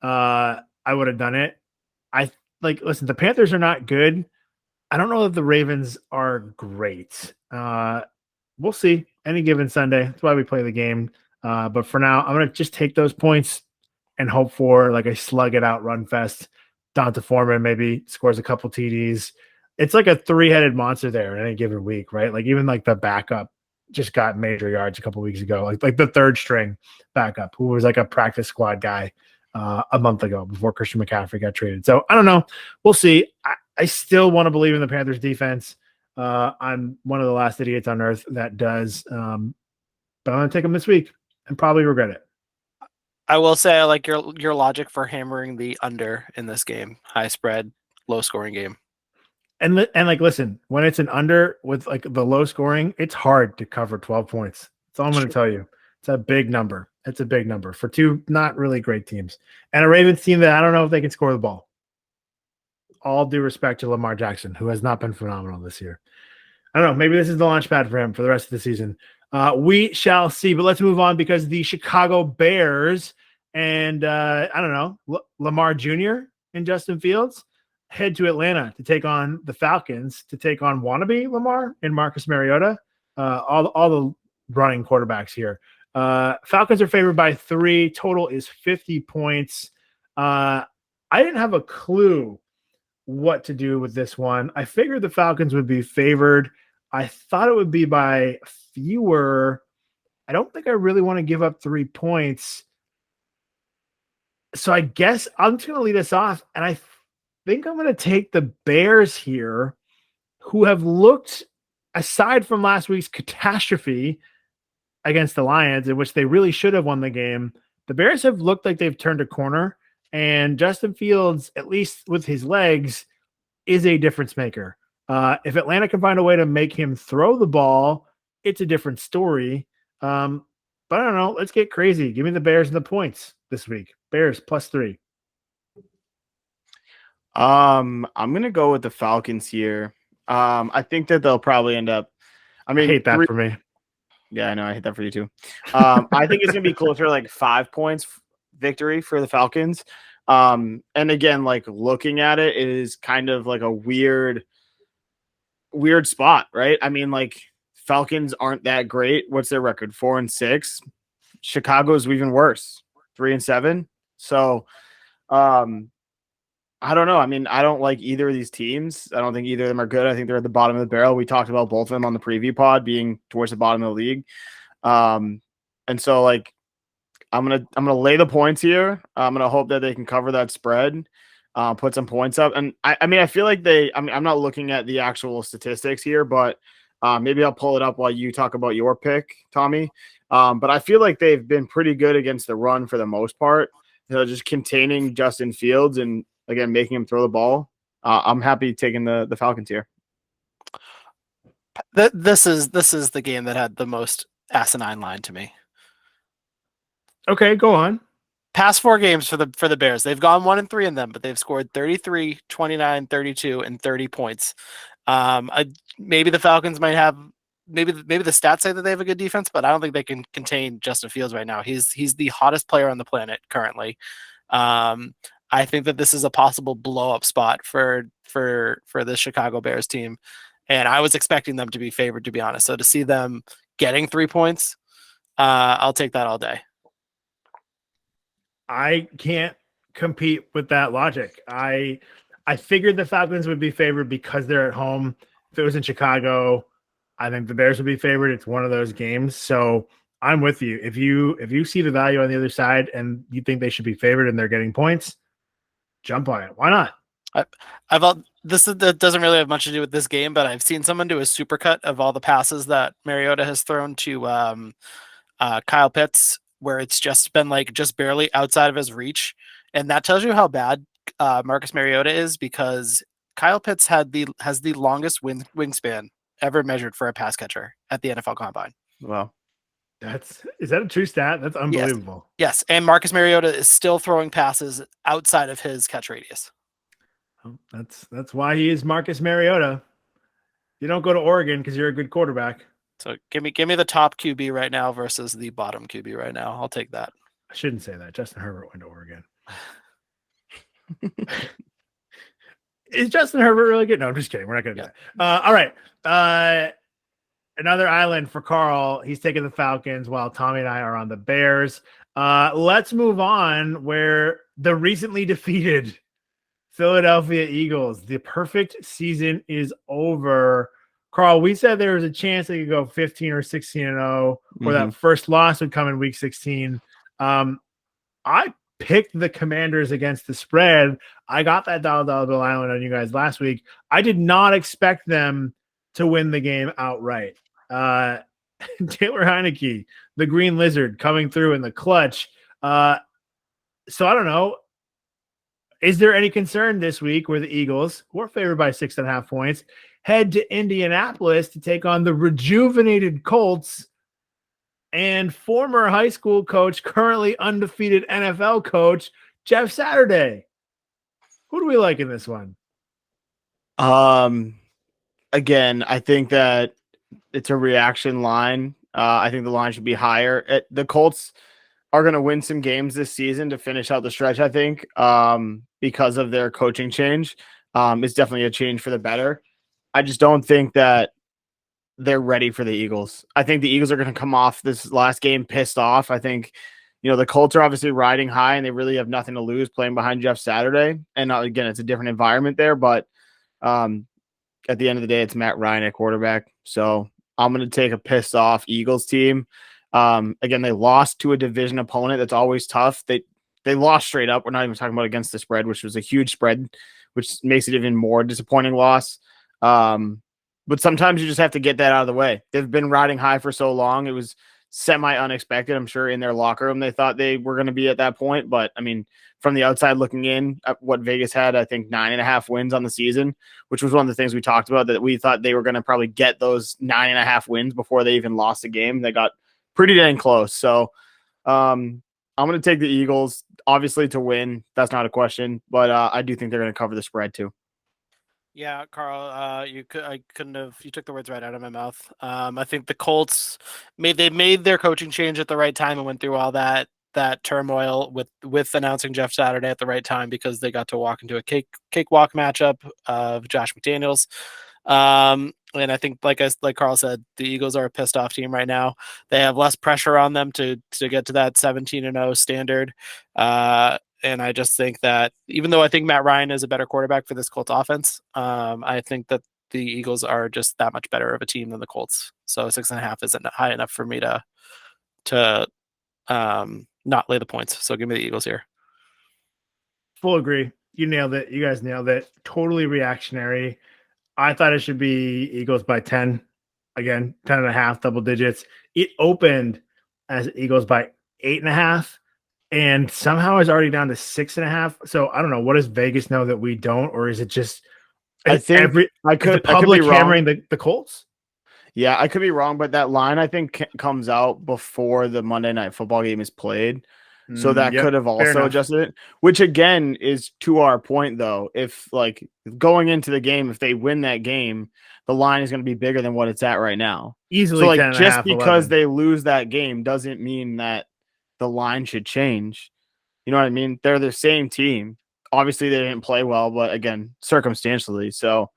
I would have done it. Listen, the Panthers are not good. I don't know if the Ravens are great. We'll see any given Sunday. That's why we play the game. But for now, I'm going to just take those points and hope for like a slug it out run fest. Donta Foreman maybe scores a couple TDs. It's like a 3-headed monster there in any given week, right? Like, even like the backup just got major yards a couple weeks ago. Like the third string backup, who was like a practice squad guy a month ago before Christian McCaffrey got traded. So I don't know. We'll see. I still want to believe in the Panthers defense. I'm one of the last idiots on earth that does. But I'm going to take them this week and probably regret it. I will say I like your logic for hammering the under in this game. High spread, low scoring game. And like, listen, when it's an under with like the low scoring, it's hard to cover 12 points. That's all I'm going to tell you. It's a big number. It's a big number for two not really great teams. And a Ravens team that I don't know if they can score the ball. All due respect to Lamar Jackson, who has not been phenomenal this year. I don't know. Maybe this is the launch pad for him for the rest of the season. We shall see. But let's move on, because the Chicago Bears and I don't know, Lamar Jr. and Justin Fields head to Atlanta to take on the Falcons, to take on wannabe Lamar and Marcus Mariota. All the running quarterbacks here. Falcons are favored by 3. Total is 50 points. I didn't have a clue what to do with this one. I figured the Falcons would be favored. I thought it would be by fewer. I don't think I really want to give up 3 points. So I guess I'm just going to lead us off, and I think I'm going to take the Bears here, who have looked, aside from last week's catastrophe against the Lions, in which they really should have won the game, the Bears have looked like they've turned a corner, and Justin Fields, at least with his legs, is a difference maker. If Atlanta can find a way to make him throw the ball, it's a different story. But I don't know. Let's get crazy. Give me the Bears and the points this week. Bears +3. I'm gonna go with the Falcons here. I think that they'll probably end up. I mean, I hate that for me. Yeah, I know. I hate that for you too. I think it's gonna be closer to like 5 points victory for the Falcons. And again, like looking at it, it is kind of like a weird spot, right? I mean, like Falcons aren't that great. What's their record? 4-6. Chicago's even worse, 3-7. So, I don't know. I mean, I don't like either of these teams. I don't think either of them are good. I think they're at the bottom of the barrel. We talked about both of them on the preview pod being towards the bottom of the league. And so like I'm gonna lay the points here. I'm gonna hope that they can cover that spread, put some points up. And I mean, I feel like I'm not looking at the actual statistics here, but maybe I'll pull it up while you talk about your pick, Tommy. But I feel like they've been pretty good against the run for the most part. Just containing Justin Fields and again making him throw the ball. I'm happy taking the Falcons here. This is the game that had the most asinine line to me. Okay, go on. Past 4 games for the Bears, they've gone 1-3 in them, but they've scored 33, 29, 32, and 30 points. Maybe the Falcons might have maybe the stats say that they have a good defense, but I don't think they can contain Justin Fields right now. He's the hottest player on the planet currently. I think that this is a possible blow up spot for the Chicago Bears team, and I was expecting them to be favored, to be honest. So to see them getting 3 points, I'll take that all day. I can't compete with that logic. I figured the Falcons would be favored because they're at home. If it was in Chicago, I think the Bears would be favored. It's one of those games. So I'm with you. If you see the value on the other side and you think they should be favored and they're getting points, jump on it. Why not? That doesn't really have much to do with this game, but I've seen someone do a supercut of all the passes that Mariota has thrown to Kyle Pitts, where it's just been like just barely outside of his reach, and that tells you how bad Marcus Mariota is, because Kyle Pitts has the longest wingspan ever measured for a pass catcher at the NFL Combine. Wow. Is that a true stat? That's unbelievable. Yes. And Marcus Mariota is still throwing passes outside of his catch radius. Oh, that's why he is Marcus Mariota. You don't go to Oregon because you're a good quarterback. So give me the top QB right now versus the bottom QB right now. I'll take that. I shouldn't say that. Justin Herbert went to Oregon. Is Justin Herbert really good? No, I'm just kidding. We're not going to do that. All right. Another island for Carl. He's taking the Falcons while Tommy and I are on the Bears. Let's move on where the recently defeated Philadelphia Eagles, the perfect season is over. Carl, we said there was a chance they could go 15 or 16-0, or that first loss would come in week 16. I picked the Commanders against the spread. I got that $1 bill island on you guys last week. I did not expect them to win the game outright. Taylor Heineke, the Green Lizard, coming through in the clutch. So I don't know. Is there any concern this week where the Eagles, who are favored by 6.5 points, head to Indianapolis to take on the rejuvenated Colts and former high school coach, currently undefeated NFL coach, Jeff Saturday? Who do we like in this one? Again, I think that it's a reaction line. I think the line should be higher. The Colts are going to win some games this season to finish out the stretch, I think, because of their coaching change. It's definitely a change for the better. I just don't think that they're ready for the Eagles. I think the Eagles are going to come off this last game pissed off. I think, the Colts are obviously riding high and they really have nothing to lose playing behind Jeff Saturday. And again, it's a different environment there, but at the end of the day, it's Matt Ryan at quarterback. So I'm going to take a pissed off Eagles team. Again, they lost to a division opponent. That's always tough. They lost straight up. We're not even talking about against the spread, which was a huge spread, which makes it even more disappointing loss. But sometimes you just have to get that out of the way. They've been riding high for so long. It was semi unexpected. I'm sure in their locker room they thought they were going to be at that point, but I mean, from the outside looking in, what Vegas had, I think 9.5 wins on the season, which was one of the things we talked about, that we thought they were going to probably get those 9.5 wins before they even lost a game. They got pretty dang close. So I'm going to take the Eagles, obviously, to win. That's not a question, but I do think they're going to cover the spread too. Yeah, Carl, you took the words right out of my mouth. I think the Colts made their coaching change at the right time and went through all that turmoil with announcing Jeff Saturday at the right time, because they got to walk into a cakewalk matchup of Josh McDaniels. And I think, like Carl said, the Eagles are a pissed off team right now. They have less pressure on them to get to that 17-0 standard. And I just think that, even though I think Matt Ryan is a better quarterback for this Colts offense, I think that the Eagles are just that much better of a team than the Colts. So 6.5 isn't high enough for me to not lay the points. So give me the Eagles here. Full agree. You nailed it. You guys nailed it. Totally reactionary. I thought it should be Eagles by 10. Again, 10.5, double digits. It opened as Eagles by 8.5. And somehow it's already down to 6.5. So I don't know. What does Vegas know that we don't, or is it just? I think the public hammering the Colts. Yeah, I could be wrong, but that line I think comes out before the Monday Night Football game is played, so that could have also adjusted it. Which again is to our point, though. If like going into the game, if they win that game, the line is going to be bigger than what it's at right now. Easily, so like 10 just because 11. they lose that game doesn't mean that the line should change. You know what I mean? They're the same team. Obviously, they didn't play well, but again, circumstantially. So,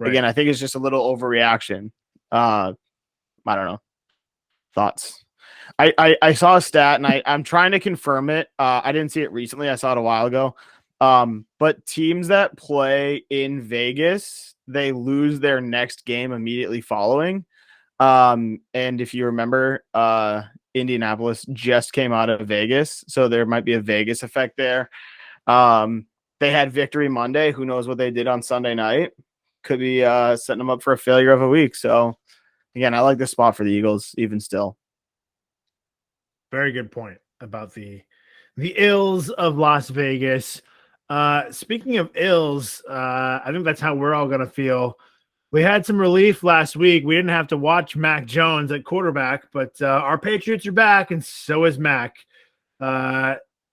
again, I think it's just a little overreaction. I don't know. Thoughts? I saw a stat, and I'm trying to confirm it. I didn't see it recently. I saw it a while ago. But teams that play in Vegas, they lose their next game immediately following. And if you remember, Indianapolis just came out of Vegas, so there might be a Vegas effect there. They had victory Monday. Who knows what they did on Sunday night? Could be setting them up for a failure of a week. So again, I like this spot for the Eagles even still. Very good point about the ills of Las Vegas. Speaking of ills, I think that's how we're all going to feel. We had some relief last week. We didn't have to watch Mac Jones at quarterback, but our Patriots are back, and so is Mac.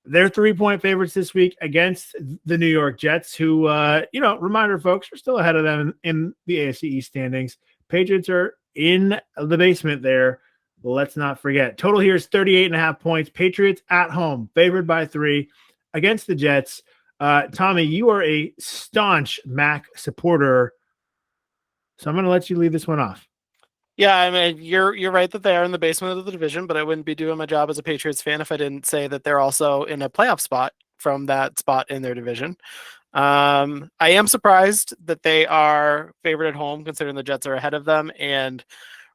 They're 3-point favorites this week against the New York Jets, who, reminder, folks, we're still ahead of them in the AFC East standings. Patriots are in the basement there. Let's not forget. Total here is 38.5 points. Patriots at home, favored by 3 against the Jets. Tommy, you are a staunch Mac supporter, so I'm going to let you lead this one off. Yeah, I mean, you're right that they are in the basement of the division, but I wouldn't be doing my job as a Patriots fan if I didn't say that they're also in a playoff spot from that spot in their division. I am surprised that they are favored at home, considering the Jets are ahead of them. And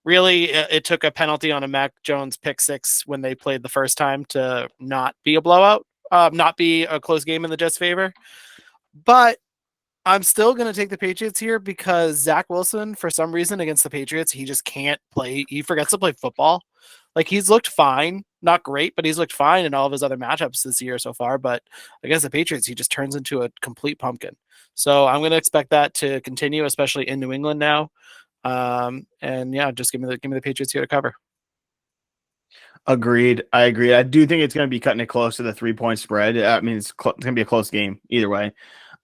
really, it took a penalty on a Mac Jones pick 6 when they played the first time to not be a blowout, not be a close game in the Jets' favor. But I'm still going to take the Patriots here because Zach Wilson, for some reason, against the Patriots, he just can't play. He forgets to play football. Like, he's looked fine, not great, but he's looked fine in all of his other matchups this year so far. But against the Patriots, he just turns into a complete pumpkin. So I'm going to expect that to continue, especially in New England now. And yeah, just give me the Patriots here to cover. Agreed. I agree. I do think it's going to be cutting it close to the 3-point spread. I mean, it's going to be a close game either way.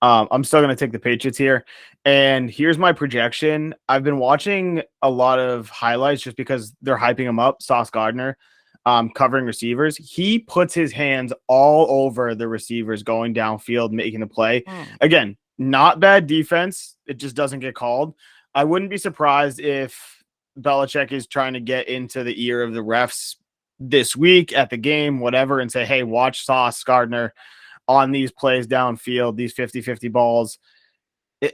I'm still going to take the Patriots here. And here's my projection. I've been watching a lot of highlights just because they're hyping him up. Sauce Gardner, covering receivers. He puts his hands all over the receivers going downfield, making the play. Again, not bad defense. It just doesn't get called. I wouldn't be surprised if Belichick is trying to get into the ear of the refs this week at the game, whatever, and say, hey, watch Sauce Gardner on these plays downfield, these 50-50 balls.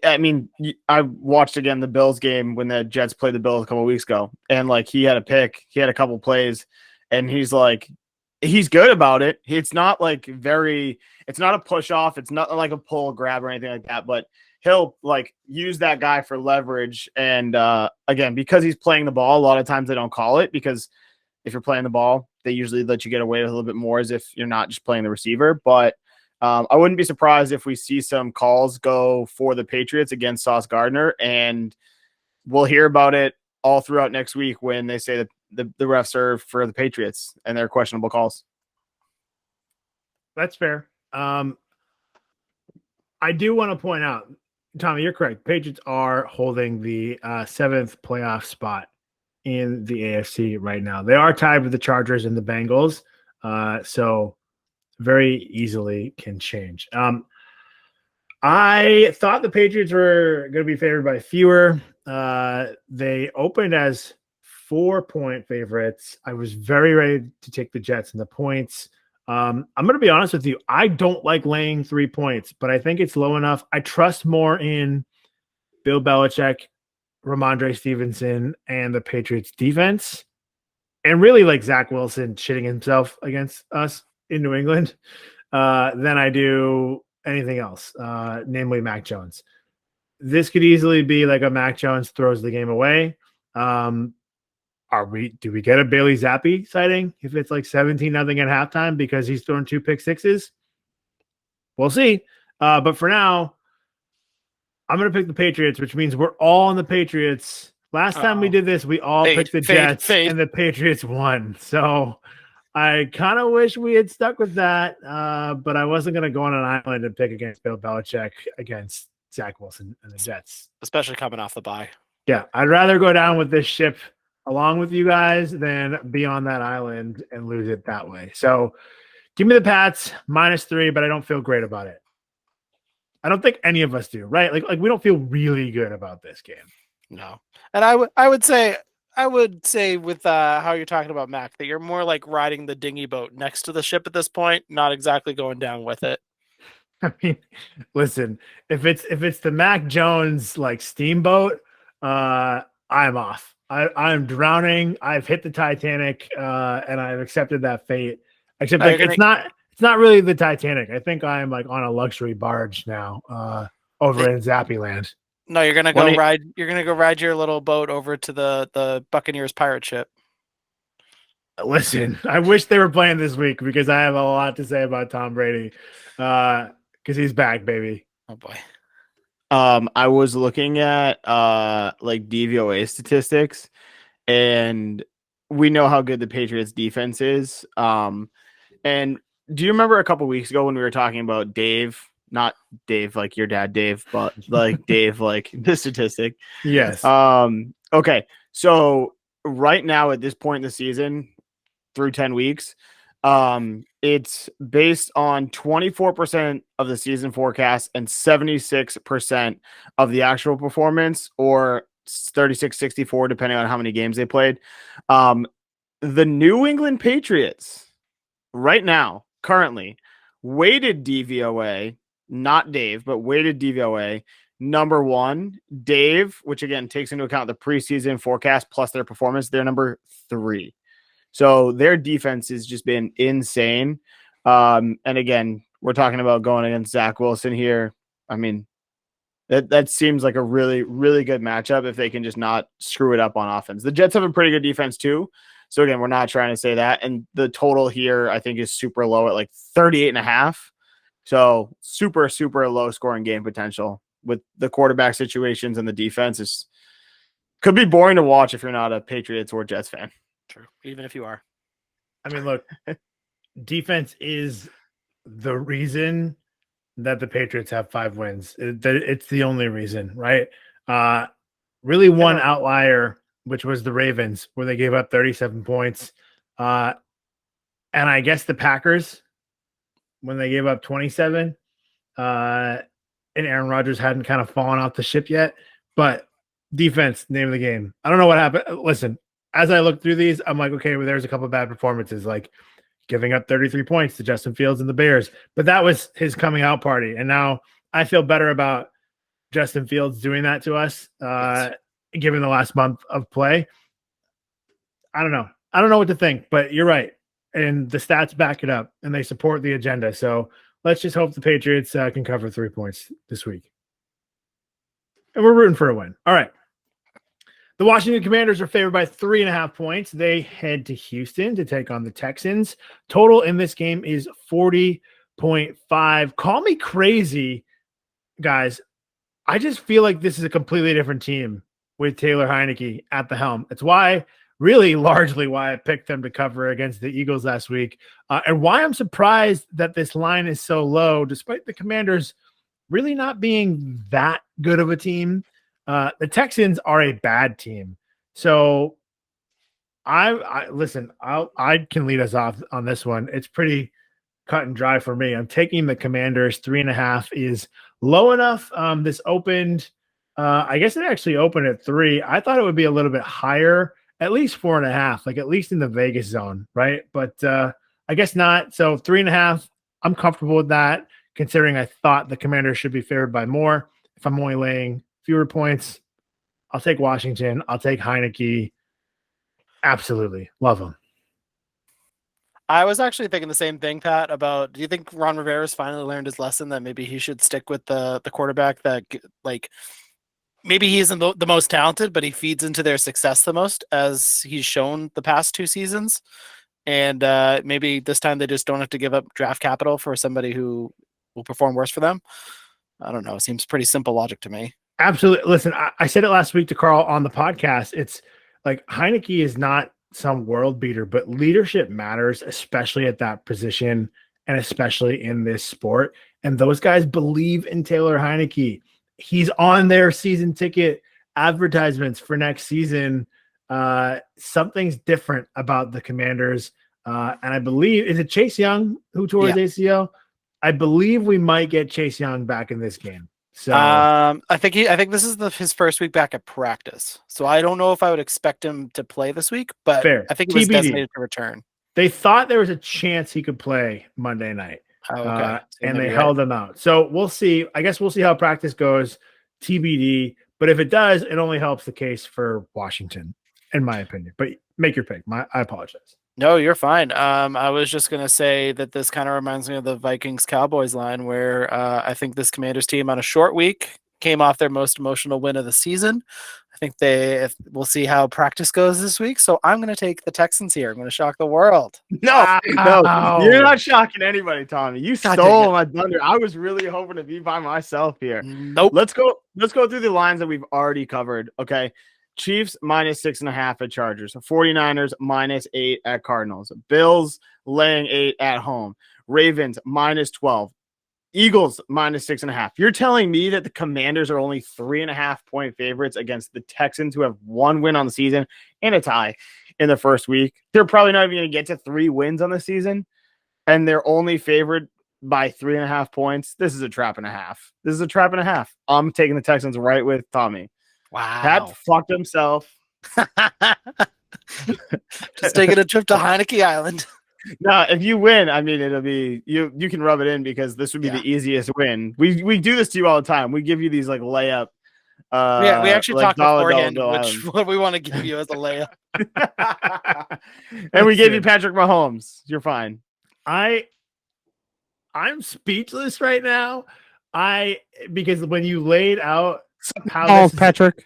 I mean, I watched again the Bills game when the Jets played the Bills a couple of weeks ago, and like he had a pick, he had a couple plays, and he's good about it. It's not like it's not a push off, it's not like a pull grab or anything like that, but he'll like use that guy for leverage. And again, because he's playing the ball, a lot of times they don't call it because if you're playing the ball, they usually let you get away with a little bit more as if you're not just playing the receiver. But I wouldn't be surprised if we see some calls go for the Patriots against Sauce Gardner, and we'll hear about it all throughout next week when they say that the refs are for the Patriots and their questionable calls. That's fair. I do want to point out, Tommy, you're correct. Patriots are holding the 7th playoff spot in the AFC right now. They are tied with the Chargers and the Bengals, so very easily can change. I thought the Patriots were going to be favored by fewer. They opened as 4-point favorites. I was very ready to take the Jets and the points. I'm going to be honest with you. I don't like laying 3 points, but I think it's low enough. I trust more in Bill Belichick, Ramondre Stevenson, and the Patriots defense, and really like Zach Wilson shitting himself against us in New England than I do anything else, namely Mac Jones. This could easily be like a Mac Jones throws the game away. Do we get a Bailey Zappi sighting if it's like 17-0 at halftime because he's thrown 2 pick sixes? We'll see. But for now, I'm going to pick the Patriots, which means we're all on the Patriots. Last time we did this, we all picked the Jets and the Patriots won. So I kind of wish we had stuck with that, but I wasn't going to go on an island and pick against Bill Belichick against Zach Wilson and the Jets. Especially coming off the bye. Yeah, I'd rather go down with this ship along with you guys than be on that island and lose it that way. So give me the Pats -3, but I don't feel great about it. I don't think any of us do, right? Like we don't feel really good about this game. No. And I would say with how you're talking about Mac, that you're more like riding the dinghy boat next to the ship at this point, not exactly going down with it. I mean, listen, if it's the Mac Jones like steamboat, I'm off. I'm drowning. I've hit the Titanic, and I've accepted that fate. Except like, it's not really the Titanic. I think I'm like on a luxury barge now, over in Zappy Land. No, you're gonna go ride. You're gonna go ride your little boat over to the Buccaneers pirate ship. Listen, I wish they were playing this week because I have a lot to say about Tom Brady, because he's back, baby. Oh boy. I was looking at like DVOA statistics, and we know how good the Patriots defense is. And do you remember a couple weeks ago when we were talking about Dave? Not Dave like your dad, Dave, but like Dave, like the statistic. Yes. Okay. So right now at this point in the season, through 10 weeks, it's based on 24% of the season forecast and 76% of the actual performance, or 36-64, depending on how many games they played. The New England Patriots right now, currently, weighted DVOA, not Dave, but weighted DVOA, number 1. Dave, which again takes into account the preseason forecast plus their performance, they're number 3. So their defense has just been insane. And again, we're talking about going against Zach Wilson here. I mean, that seems like a really, really good matchup if they can just not screw it up on offense. The Jets have a pretty good defense too. So again, we're not trying to say that. And the total here, I think, is super low at like 38.5. So super, super low scoring game potential with the quarterback situations and the defense. Could be boring to watch if you're not a Patriots or Jets fan. True. Even if you are. I mean, look, defense is the reason that the Patriots have 5 wins. It's the only reason, right? Really one outlier, which was the Ravens, where they gave up 37 points. And I guess the Packers, when they gave up 27, and Aaron Rodgers hadn't kind of fallen off the ship yet. But defense, name of the game. I don't know what happened. Listen, as I look through these, I'm like, okay, well, there's a couple of bad performances, like giving up 33 points to Justin Fields and the Bears. But that was his coming out party. And now I feel better about Justin Fields doing that to us, given the last month of play. I don't know. I don't know what to think, but you're right. And the stats back it up, and they support the agenda. So let's just hope the Patriots can cover 3 points this week. And we're rooting for a win. All right. The Washington Commanders are favored by 3.5 points. They head to Houston to take on the Texans. Total in this game is 40.5. Call me crazy, guys. I just feel like this is a completely different team with Taylor Heineke at the helm. It's really largely why I picked them to cover against the Eagles last week, and why I'm surprised that this line is so low, despite the Commanders really not being that good of a team. The Texans are a bad team. So I listen, I can lead us off on this one. It's pretty cut and dry for me. I'm taking the Commanders. 3.5 is low enough. This opened, I guess it actually opened at 3. I thought it would be a little bit higher, at least 4.5, like at least in the Vegas zone, right? But I guess not. So 3.5, I'm comfortable with that, considering I thought the Commanders should be favored by more. If I'm only laying fewer points, I'll take Washington. I'll take Heineke. Absolutely. Love him. I was actually thinking the same thing, Pat, about, do you think Ron Rivera's finally learned his lesson that maybe he should stick with the quarterback that, like, maybe he isn't the most talented, but he feeds into their success the most, as he's shown the past 2 seasons. And maybe this time they just don't have to give up draft capital for somebody who will perform worse for them. I don't know. It seems pretty simple logic to me. Absolutely. Listen, I said it last week to Carl on the podcast. It's like Heineke is not some world beater, but leadership matters, especially at that position and especially in this sport. And those guys believe in Taylor Heineke. He's on their season ticket advertisements for next season. Something's different about the Commanders. And I believe, is it Chase Young who tore his ACL? I believe we might get Chase Young back in this game. So I think this is his first week back at practice. So I don't know if I would expect him to play this week, but fair. I think he was designated to return. They thought there was a chance he could play Monday night. Oh, okay. And they held him out. So we'll see. I guess we'll see how practice goes. TBD. But if it does, it only helps the case for Washington, in my opinion. But make your pick. I apologize. No, you're fine. I was just going to say that this kind of reminds me of the Vikings-Cowboys line, where I think this Commanders team on a short week came off their most emotional win of the season. I think we'll see how practice goes this week. So I'm going to take the Texans here. I'm going to shock the world. No, you're not shocking anybody, Tommy. You stole my thunder. I was really hoping to be by myself here. Nope. Let's go through the lines that we've already covered. Okay. Chiefs -6.5 at Chargers. 49ers -8 at Cardinals. Bills laying 8 at home. Ravens -12. Eagles -6.5. You're telling me that the Commanders are only 3.5 point favorites against the Texans, who have 1 win on the season and a tie in the first week? They're probably not even going to get to 3 wins on the season, and they're only favored by 3.5 points. This is a trap and a half. I'm taking the Texans right with Tommy. Wow. Pat fucked himself. Just taking a trip to Heineke Island. No, if you win, I mean, it'll be you can rub it in, because this would be the easiest win. We do this to you all the time. We give you these like layup. We actually like talked beforehand what we want to give you as a layup. And we gave you Patrick Mahomes. You're fine. I'm speechless right now. Because when you laid out how Patrick.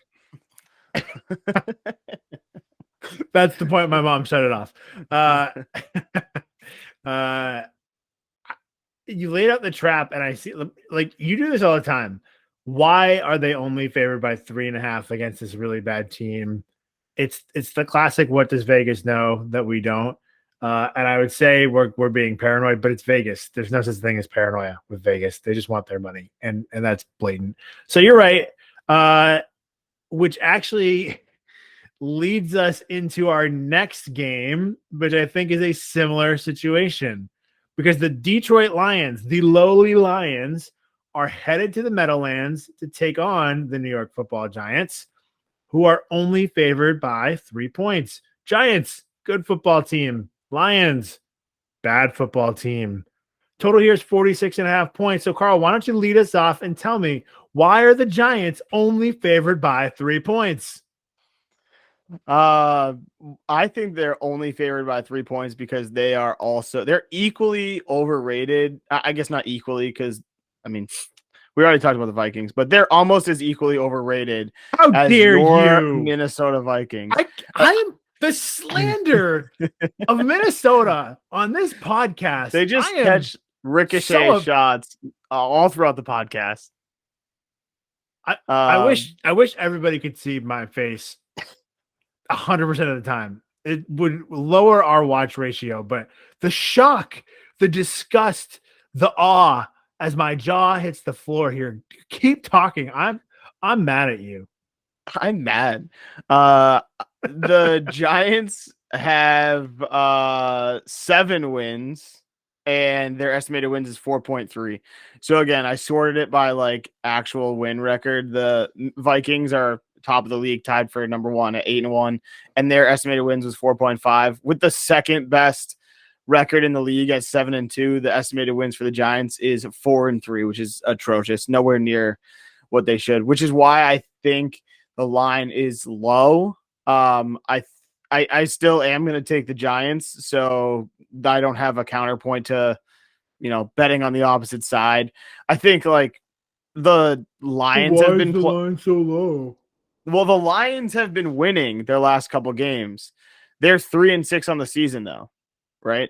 That's the point. My mom shut it off. You laid out the trap, and I see, like, you do this all the time. Why are they only favored by 3.5 against this really bad team? It's the classic. What does Vegas know that we don't? And I would say we're being paranoid, but it's Vegas. There's no such thing as paranoia with Vegas. They just want their money, and that's blatant. So you're right. Which actually leads us into our next game, which I think is a similar situation, because the Detroit Lions, the lowly Lions, are headed to the Meadowlands to take on the New York Football Giants, who are only favored by 3 points. Giants, good football team. Lions, bad football team. Total here is 46.5 points. So, Carl, why don't you lead us off and tell me, why are the Giants only favored by 3 points? I think they're only favored by 3 points because they're equally overrated. I guess not equally, because I mean, We already talked about the Vikings, but they're almost as equally overrated How as dare your you? Minnesota Vikings. I'm the slander of Minnesota on this podcast. They just I am catch ricochet so shots all throughout the podcast. I wish everybody could see my face 100% of the time. It would lower our watch ratio, but the shock, the disgust, the awe as my jaw hits the floor here. Keep talking. I'm mad at you. I'm mad. The Giants have 7 wins, and their estimated wins is 4.3. So again, I sorted it by like actual win record. The Vikings are top of the league, tied for number 1 at 8-1, and their estimated wins was 4.5. With the second best record in the league at 7-2, the estimated wins for the Giants is 4-3, which is atrocious. Nowhere near what they should, which is why I think the line is low. I still am going to take the Giants, so I don't have a counterpoint to, betting on the opposite side. I think like the Lions have been line so low. Well, the Lions have been winning their last couple games. They're 3-6 on the season though, right?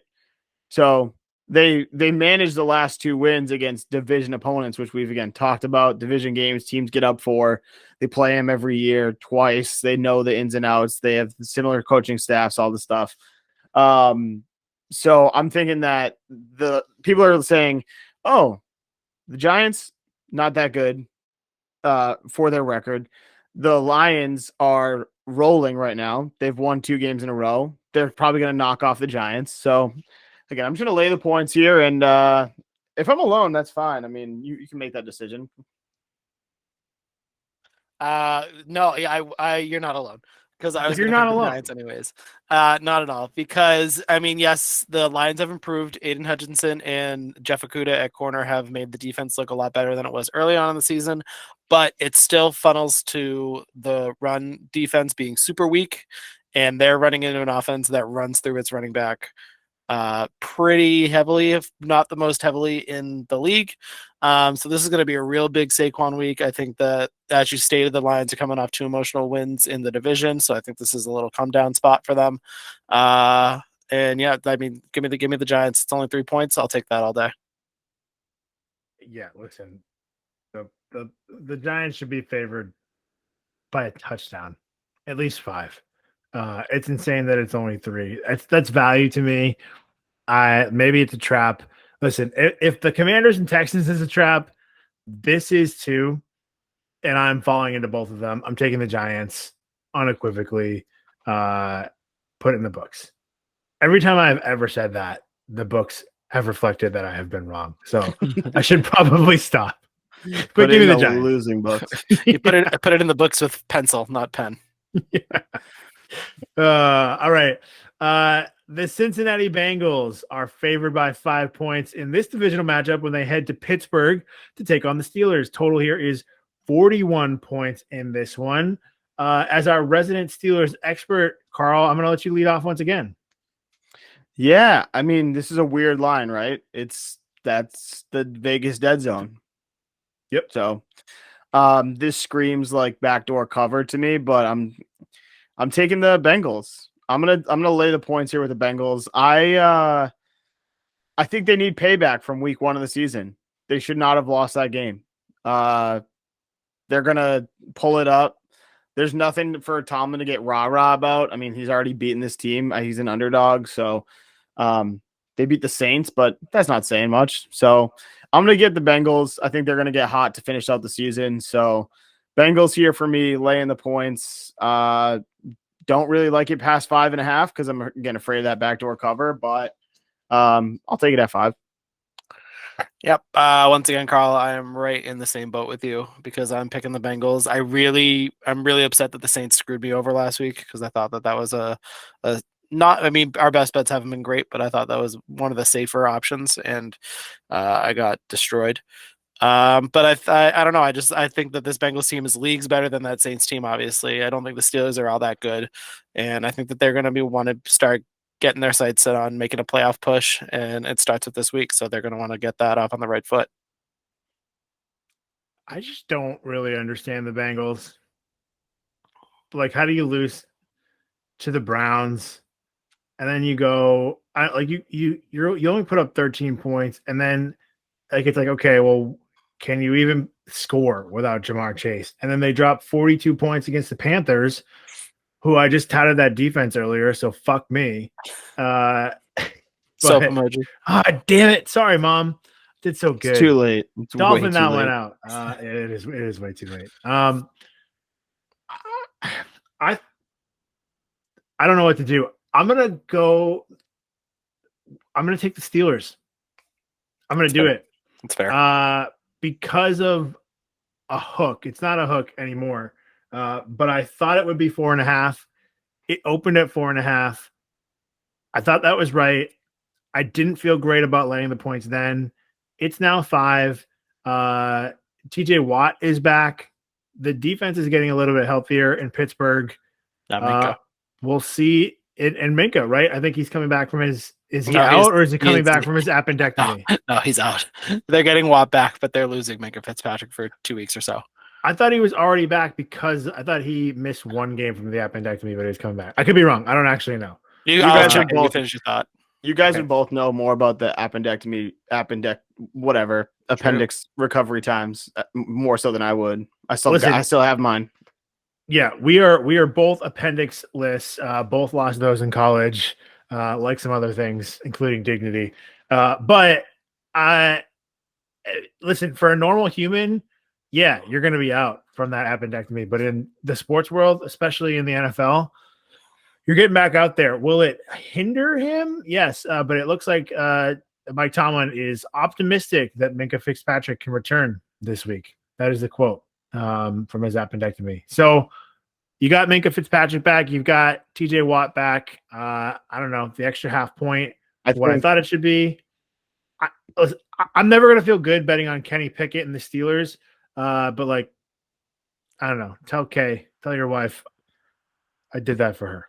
So they managed the last 2 wins against division opponents, which we've again talked about. Division games teams get up for. They play them every year twice. They know the ins and outs. They have similar coaching staffs, all the stuff. So I'm thinking that the people are saying, "Oh, the Giants not that good for their record. The Lions are rolling right now. They've won 2 games in a row. They're probably going to knock off the Giants." So again, I'm just going to lay the points here, and if I'm alone, that's fine. I mean, you can make that decision. No, yeah, you're not alone, because I was You're gonna not pick the alone. Giants anyways. Not at all, because I mean, yes, the Lions have improved. Aiden Hutchinson and Jeff Okudah at corner have made the defense look a lot better than it was early on in the season, but it still funnels to the run defense being super weak, and they're running into an offense that runs through its running back pretty heavily, if not the most heavily in the league. So this is going to be a real big Saquon week. I think that, as you stated, the Lions are coming off 2 emotional wins in the division, so I think this is a little come down spot for them. And yeah, I mean, give me the Giants. It's only 3 points. I'll take that all day. Yeah, listen, the Giants should be favored by a touchdown, at least 5. It's insane that it's only 3. That's value to me. Maybe it's a trap. Listen, if the Commanders and Texans is a trap, this is too, and I'm falling into both of them. I'm taking the Giants unequivocally. Put it in the books. Every time I've ever said that, the books have reflected that I have been wrong. So I should probably stop. But give me the Giants. Losing books. You put it in the books with pencil, not pen. Yeah. All right. The Cincinnati Bengals are favored by 5 points in this divisional matchup when they head to Pittsburgh to take on the Steelers. Total here is 41 points in this one. As our resident Steelers expert, Carl, I'm going to let you lead off once again. Yeah, I mean, this is a weird line, right? That's the Vegas dead zone. Yep. So this screams like backdoor cover to me, but I'm taking the Bengals. I'm gonna lay the points here with the Bengals. I think they need payback from week 1 of the season. They should not have lost that game. They're gonna pull it up. There's nothing for Tomlin to get rah-rah about. I mean, he's already beaten this team. He's an underdog, so they beat the Saints, but that's not saying much. So I'm gonna get the Bengals. I think they're gonna get hot to finish out the season. So Bengals here for me, laying the points. Don't really like it past 5.5 because I'm again afraid of that backdoor cover, but I'll take it at 5. Yep. Once again, Carl, I am right in the same boat with you because I'm picking the Bengals. I'm really upset that the Saints screwed me over last week because I thought that was not. I mean, our best bets haven't been great, but I thought that was one of the safer options, and I got destroyed. But I don't know. I think that this Bengals team is leagues better than that Saints team. Obviously, I don't think the Steelers are all that good, and I think that they're going to want to start getting their sights set on making a playoff push, and it starts with this week, so they're going to want to get that off on the right foot. I just don't really understand the Bengals. Like, how do you lose to the Browns, and then you go you only put up 13 points, and then like it's like, okay, well, can you even score without Jamar Chase? And then they drop 42 points against the Panthers, who I just touted that defense earlier, so fuck me. Soap But emoji. damn it. Sorry, Mom. Did so good. It's too late. It's Dolphin way too that late. one out. It is way too late. I don't know what to do. I'm gonna take the Steelers. I'm gonna do it. That's fair. Because of a hook. It's not a hook anymore. But I thought it would be 4.5. It opened at 4.5. I thought that was right. I didn't feel great about laying the points then. It's now 5. TJ Watt is back. The defense is getting a little bit healthier in Pittsburgh. We'll see it. And Minka, right? I think he's coming back from his. Is he out, or is he coming back from his appendectomy? No, he's out. They're getting Watt back, but they're losing Minka Fitzpatrick for 2 weeks or so. I thought he was already back because I thought he missed one game from the appendectomy, but he's coming back. I could be wrong. I don't actually know. You guys should both finish your thought. You guys would both know more about the appendix recovery times more so than I would. I still have mine. Yeah, we are both appendix-less. Both lost those in college, like some other things, including dignity. But listen, for a normal human, yeah, you're going to be out from that appendectomy. But in the sports world, especially in the NFL, you're getting back out there. Will it hinder him? Yes, but it looks like Mike Tomlin is optimistic that Minka Fitzpatrick can return this week. That is the quote from his appendectomy. So you got Minka Fitzpatrick back. You've got TJ Watt back. I don't know, the extra half point, I thought it should be. I'm never going to feel good betting on Kenny Pickett and the Steelers. But like, I don't know. Tell your wife I did that for her.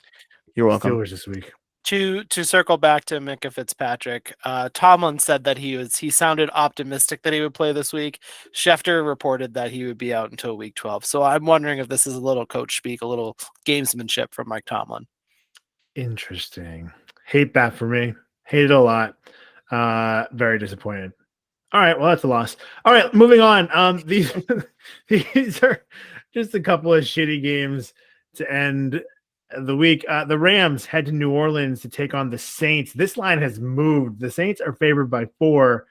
You're welcome. Steelers this week. To circle back to Minka Fitzpatrick, Tomlin said that he sounded optimistic that he would play this week. Schefter reported that he would be out until week 12. So I'm wondering if this is a little coach speak, a little gamesmanship from Mike Tomlin. Interesting. Hate that for me. Hate it a lot. Very disappointed. All right, well, that's a loss. All right, moving on. These are just a couple of shitty games to end the week. The Rams head to New Orleans to take on the Saints. This line has moved. The Saints are favored by 4.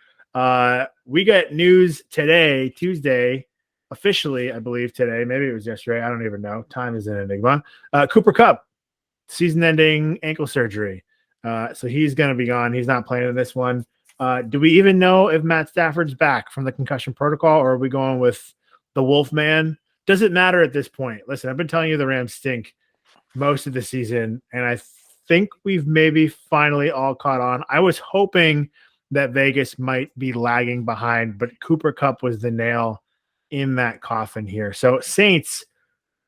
We get news today, Tuesday, officially, I believe today. Maybe it was yesterday. I don't even know. Time is an enigma. Cooper Kupp, season-ending ankle surgery. So he's going to be gone. He's not playing in this one. Do we even know if Matt Stafford's back from the concussion protocol, or are we going with the Wolfman? Does it matter at this point? Listen, I've been telling you the Rams stink most of the season, and I think we've maybe finally all caught on. I was hoping that Vegas might be lagging behind, but Cooper Kupp was the nail in that coffin here. So Saints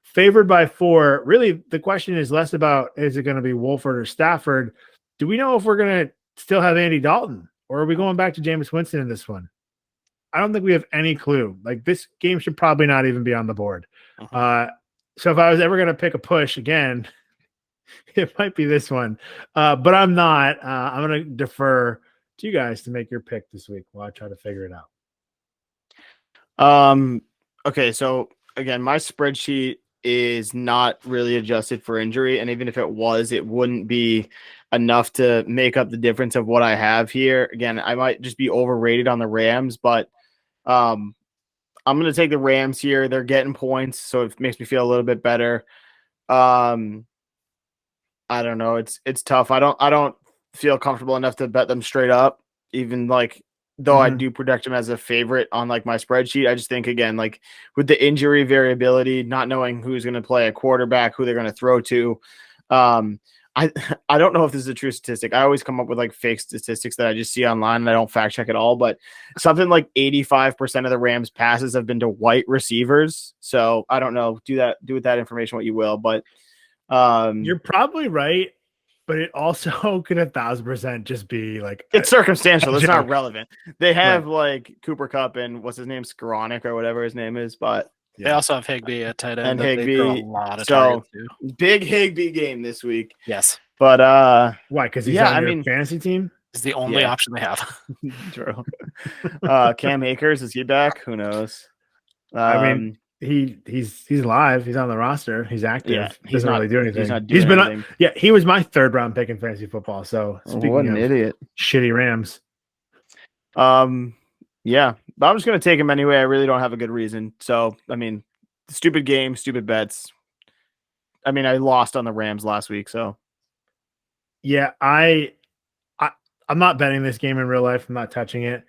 favored by 4. Really, the question is less about, is it going to be Wolford or Stafford? Do we know if we're going to still have Andy Dalton? Or are we going back to Jameis Winston in this one? I don't think we have any clue. Like, this game should probably not even be on the board. So if I was ever going to pick a push again, it might be this one. But I'm not. I'm going to defer to you guys to make your pick this week while I try to figure it out. Okay, so again, my spreadsheet is not really adjusted for injury, and even if it was, it wouldn't be enough to make up the difference of what I have here. Again, I might just be overrated on the Rams, but I'm going to take the Rams here. They're getting points, so it makes me feel a little bit better. I don't know. It's tough. I don't feel comfortable enough to bet them straight up, even like though I do project them as a favorite on like my spreadsheet. I just think, again, like with the injury variability, not knowing who's going to play a quarterback, who they're going to throw to, I don't know if this is a true statistic. I always come up with like fake statistics that I just see online and I don't fact check at all, but something like 85% of the Rams passes have been to white receivers. So I don't know. Do with that information what you will, but You're probably right. but it also could 1,000% just be like It's circumstantial. It's not joke. relevant. They have like Cooper Cup and what's his name, Skoranek or whatever his name is, but They also have Higbee at tight end. and that they throw a Higbee. lot of So targets to. big Higbee game this week. Yes, But why? Because he's yeah, on I your mean, fantasy team. it's the only Yeah. option they have. true. Cam Akers, is he back? Who knows? I mean, he's live. He's on the roster. He's active. Yeah, He doesn't really do anything. He's not doing been anything. yeah. He was my 3rd round pick in fantasy football. So speaking What an of idiot. shitty Rams. Yeah, but I'm just gonna take him anyway. I really don't have a good reason. So I mean, stupid game, stupid bets. I mean, I lost on the Rams last week, so Yeah, I'm not betting this game in real life. I'm not touching it.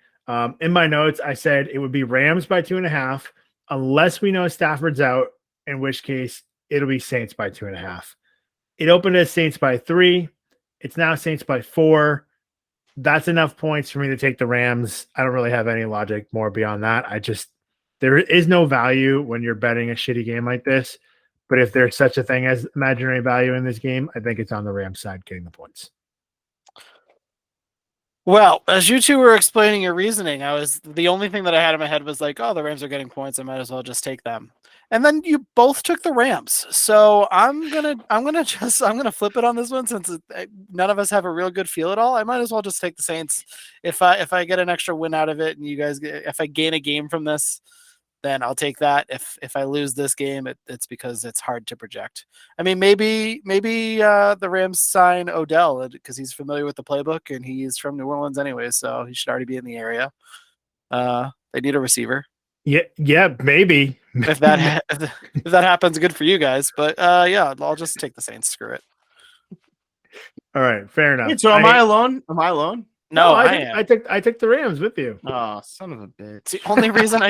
In my notes, I said it would be Rams by 2.5, unless we know Stafford's out, in which case it'll be Saints by 2.5. It opened as Saints by 3. It's now Saints by 4. That's enough points for me to take the Rams. I don't really have any logic more beyond that. There is no value when you're betting a shitty game like this. But if there's such a thing as imaginary value in this game, I think it's on the Rams side getting the points. Well, as you two were explaining your reasoning, the only thing that I had in my head was like, oh, the Rams are getting points. I might as well just take them. And then you both took the Rams. So I'm gonna flip it on this one since none of us have a real good feel at all. I might as well just take the Saints. If I get an extra win out of it, and if I gain a game from this, then I'll take that. If I lose this game, it's because it's hard to project. I mean, maybe the Rams sign Odell because he's familiar with the playbook and he's from New Orleans anyway, so he should already be in the area. They need a receiver. Yeah, maybe. If that happens, good for you guys. But yeah, I'll just take the Saints. Screw it. All right, fair enough. Wait, so am I alone? Am I alone? No, I took the Rams with you. Oh, son of a bitch. The only reason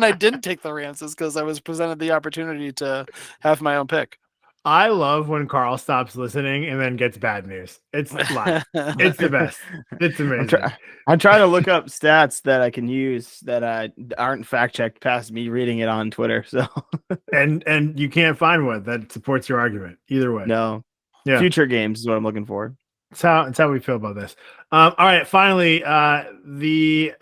I didn't take the Rams is because I was presented the opportunity to have my own pick. I love when Carl stops listening and then gets bad news. It's live. It's the best. It's amazing. I'm trying to look up stats that I can use that aren't fact checked past me reading it on Twitter. So and you can't find one that supports your argument either way. No. Yeah. Future games is what I'm looking for. It's how we feel about this. All right, finally, the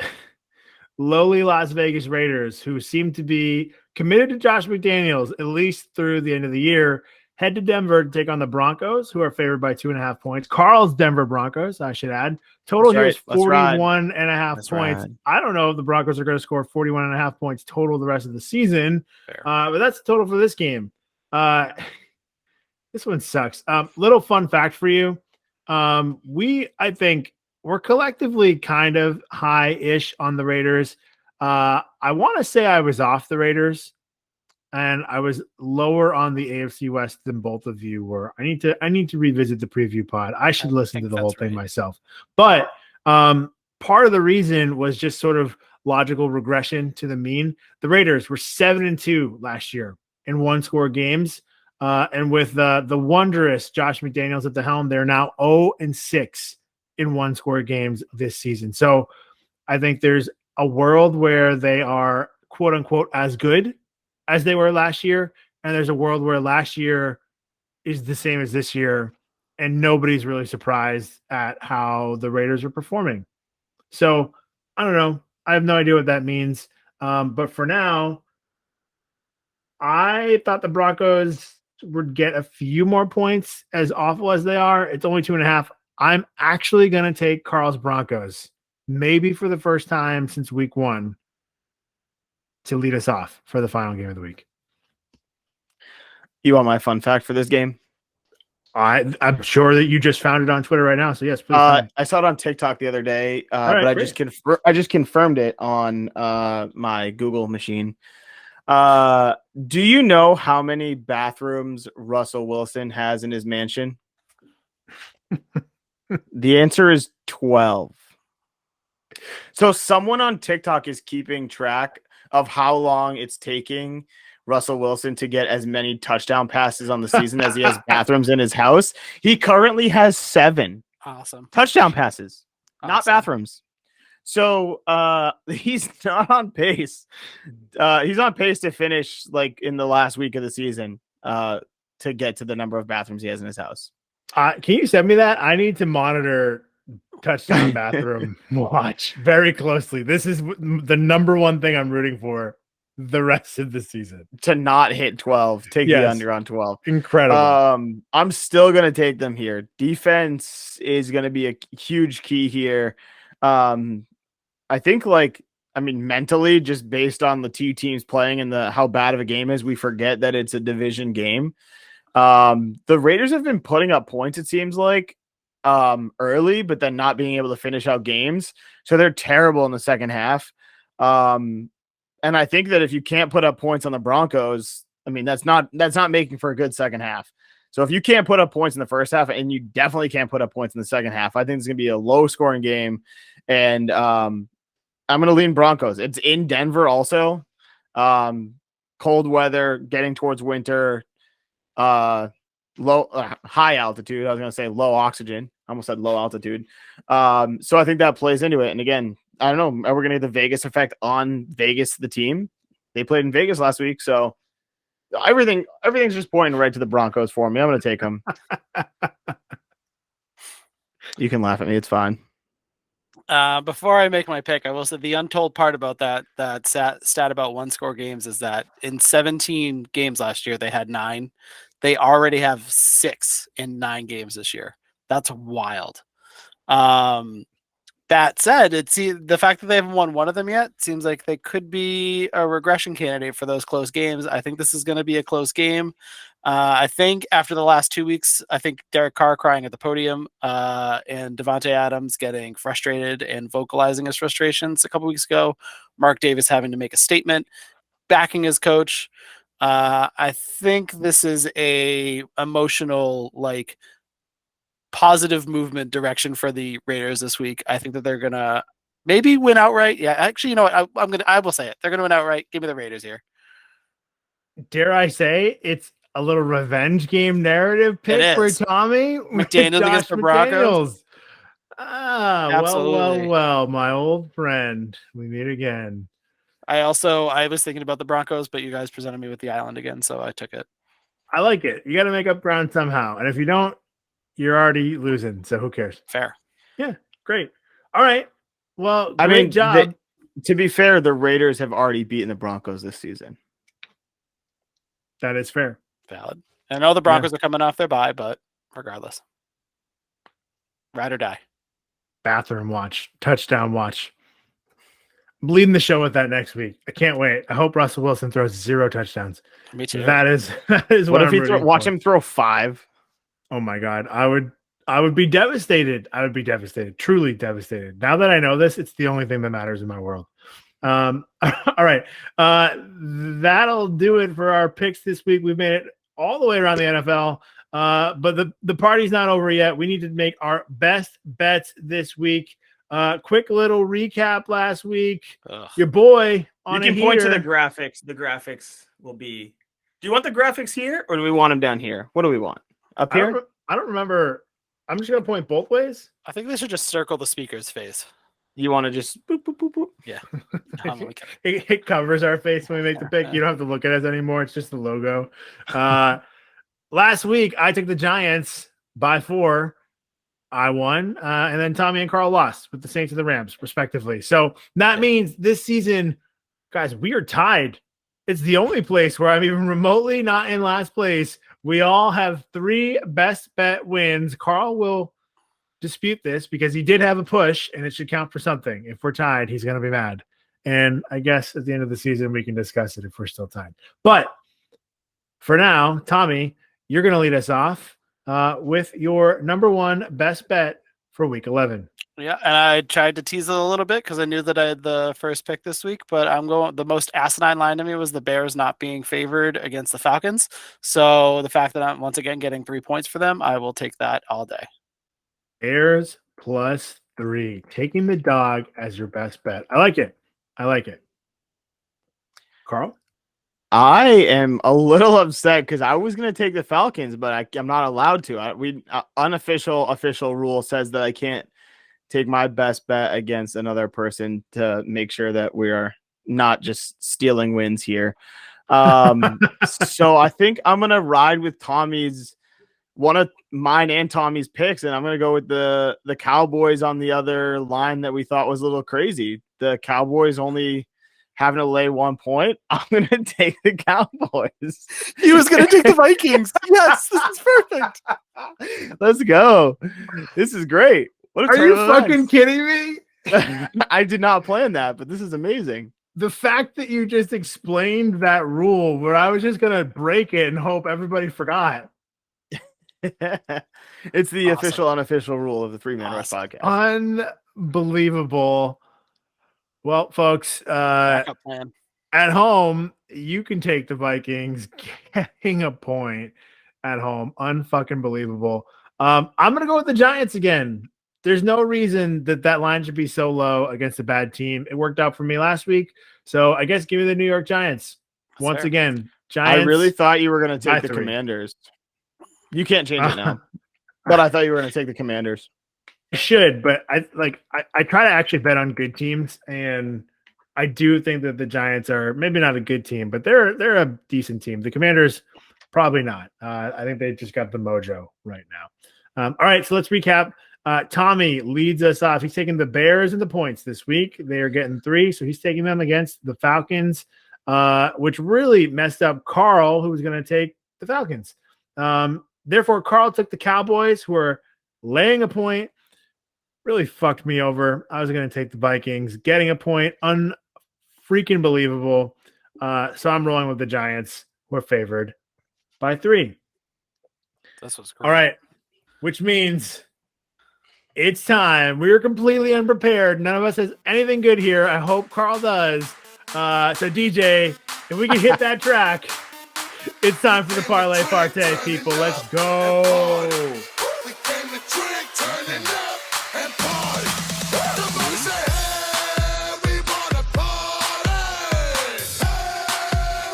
lowly Las Vegas Raiders, who seem to be committed to Josh McDaniels at least through the end of the year, head to Denver to take on the Broncos, who are favored by 2.5 points. Carl's Denver Broncos, I should add. Total here is 41.5 points. I don't know if the Broncos are going to score 41.5 points total the rest of the season, but that's the total for this game. This one sucks. Little fun fact for you. I think we're collectively kind of high-ish on the Raiders. I want to say I was off the Raiders and I was lower on the AFC West than both of you were. I need to revisit the preview pod. I should listen to the whole thing myself. But part of the reason was just sort of logical regression to the mean. The Raiders were 7-2 last year in 1-score games. And with the wondrous Josh McDaniels at the helm, they're now 0-6 in 1-score games this season. So I think there's a world where they are quote unquote as good as they were last year. And there's a world where last year is the same as this year. And nobody's really surprised at how the Raiders are performing. So I don't know. I have no idea what that means. But for now, I thought the Broncos would get a few more points. As awful as they are, it's only 2.5. I'm actually going to take Carl's Broncos, maybe for the first time since week 1, to lead us off for the final game of the week. You want my fun fact for this game? I'm sure that you just found it on Twitter right now. So yes, please. I saw it on TikTok the other day, but I just confirmed it on my Google machine. Do you know how many bathrooms Russell Wilson has in his mansion? The answer is 12. So someone on TikTok is keeping track of how long it's taking Russell Wilson to get as many touchdown passes on the season as he has bathrooms in his house. He currently has 7 touchdown passes, not bathrooms. So he's not on pace. He's on pace to finish like in the last week of the season to get to the number of bathrooms he has in his house. Can you send me that? I need to monitor touchdown bathroom watch very closely. This is the number one thing I'm rooting for the rest of the season. To not hit 12, take the Yes. under on 12. Incredible. I'm still gonna take them here. Defense is gonna be a huge key here. I think mentally, just based on the two teams playing and how bad of a game is, we forget that it's a division game. The Raiders have been putting up points, it seems like, early, but then not being able to finish out games. So they're terrible in the second half. And I think that if you can't put up points on the Broncos, I mean, that's not making for a good second half. So if you can't put up points in the first half, and you definitely can't put up points in the second half, I think it's going to be a low scoring game. And I'm going to lean Broncos. It's in Denver also. Cold weather, getting towards winter, high altitude. I was going to say low oxygen. I almost said low altitude. So I think that plays into it. And again, I don't know. We're going to get the Vegas effect on Vegas, the team. They played in Vegas last week. So everything's just pointing right to the Broncos for me. I'm going to take them. You can laugh at me. It's fine. Before I make my pick, I will say the untold part about that stat about one score games is that in 17 games last year, they had 9. They already have 6 in 9 games this year. That's wild. That said, the fact that they haven't won one of them yet seems like they could be a regression candidate for those close games. I think this is going to be a close game. I think after the last 2 weeks, I think Derek Carr crying at the podium and Devontae Adams getting frustrated and vocalizing his frustrations a couple weeks ago, Mark Davis having to make a statement, backing his coach. I think this is a emotional, positive movement direction for the Raiders this week. I think that they're gonna maybe win outright. Yeah, actually, you know what? I will say it. They're gonna win outright. Give me the Raiders here. Dare I say it's a little revenge game narrative pick for Tommy McDaniels against the Broncos. Well, my old friend. We meet again. I was thinking about the Broncos, but you guys presented me with the Island again, so I took it. I like it. You got to make up ground somehow, and if you don't, you're already losing. So who cares? Fair. Yeah, great. All right. Well, great job. To be fair, the Raiders have already beaten the Broncos this season. That is fair. Valid. I know the Broncos are coming off their bye, but regardless, ride or die. Bathroom watch, touchdown watch. I'm leading the show with that next week. I can't wait. I hope Russell Wilson throws 0 touchdowns. Me too. That is what if he watch him throw 5? Oh my God. I would be devastated. I would be devastated. Truly devastated. Now that I know this, it's the only thing that matters in my world. All right. That'll do it for our picks this week. We've made it all the way around the NFL. But the party's not over yet. We need to make our best bets this week. Quick little recap last week. Your boy on you can point to the graphics. The graphics will be. Do you want the graphics here or do we want them down here? What do we want? Up here? I don't remember. I'm just gonna point both ways. I think they should just circle the speaker's face. You want to just boop boop boop boop? Yeah. It covers our face when we make the pick. You don't have to look at us anymore. It's just the logo. Last week I took the Giants by 4. I won, and then Tommy and Carl lost with the Saints and the Rams, respectively. So that means this season, guys, we are tied. It's the only place where I'm even remotely not in last place. We all have 3 best bet wins. Carl will dispute this because he did have a push, and it should count for something. If we're tied, he's going to be mad. And I guess at the end of the season, we can discuss it if we're still tied. But for now, Tommy, you're going to lead us off with your number 1 best bet for week 11. Yeah, and I tried to tease it a little bit because I knew that I had the first pick this week, but the most asinine line to me was the Bears not being favored against the Falcons. So the fact that I'm once again getting 3 points for them, I will take that all day. Bears plus 3, taking the dog as your best bet. I like it. Carl? I am a little upset because I was going to take the Falcons, but I'm not allowed to. Unofficial rule says that I can't take my best bet against another person to make sure that we are not just stealing wins here. So I think I'm going to ride with Tommy's one of mine and Tommy's picks, and I'm going to go with the Cowboys on the other line that we thought was a little crazy. The Cowboys only having to lay 1 point. I'm going to take the Cowboys. He was going to take the Vikings. Yes, this is perfect. Let's go. This is great. What a Are you turn of fucking events. kidding me? I did not plan that, but this is amazing. The fact that you just explained that rule where I was just going to break it and hope everybody forgot. It's the Awesome. official, unofficial rule of the Three Man Rush podcast. Unbelievable. Well, folks, Backup plan. at home, you can take the Vikings getting a point at home. Unfucking believable. I'm going to go with the Giants again. There's no reason that line should be so low against a bad team. It worked out for me last week. So I guess give me the New York Giants. That's Once fair. Again, Giants. I really thought you were going to by take the 3. Commanders. You can't change it now. But I thought you were going to take the Commanders. I should, but I try to actually bet on good teams, and I do think that the Giants are maybe not a good team, but they're a decent team. The Commanders, probably not. I think they just got the mojo right now. All right, so let's recap. Tommy leads us off. He's taking the Bears and the points this week. They are getting 3, so he's taking them against the Falcons, which really messed up Carl, who was going to take the Falcons. Therefore, Carl took the Cowboys, who are laying a point. Really fucked me over. I was going to take the Vikings, getting a point. Unfreaking believable. So I'm rolling with the Giants, who are favored by 3. This was great. All right, which means it's time. We were completely unprepared. None of us has anything good here. I hope Carl does. So DJ, if we can hit that track, it's time for the Parlay Partay, people. Let's go. We came to drink, turn it up, and party. Somebody say, hey, we wanna party. Hey,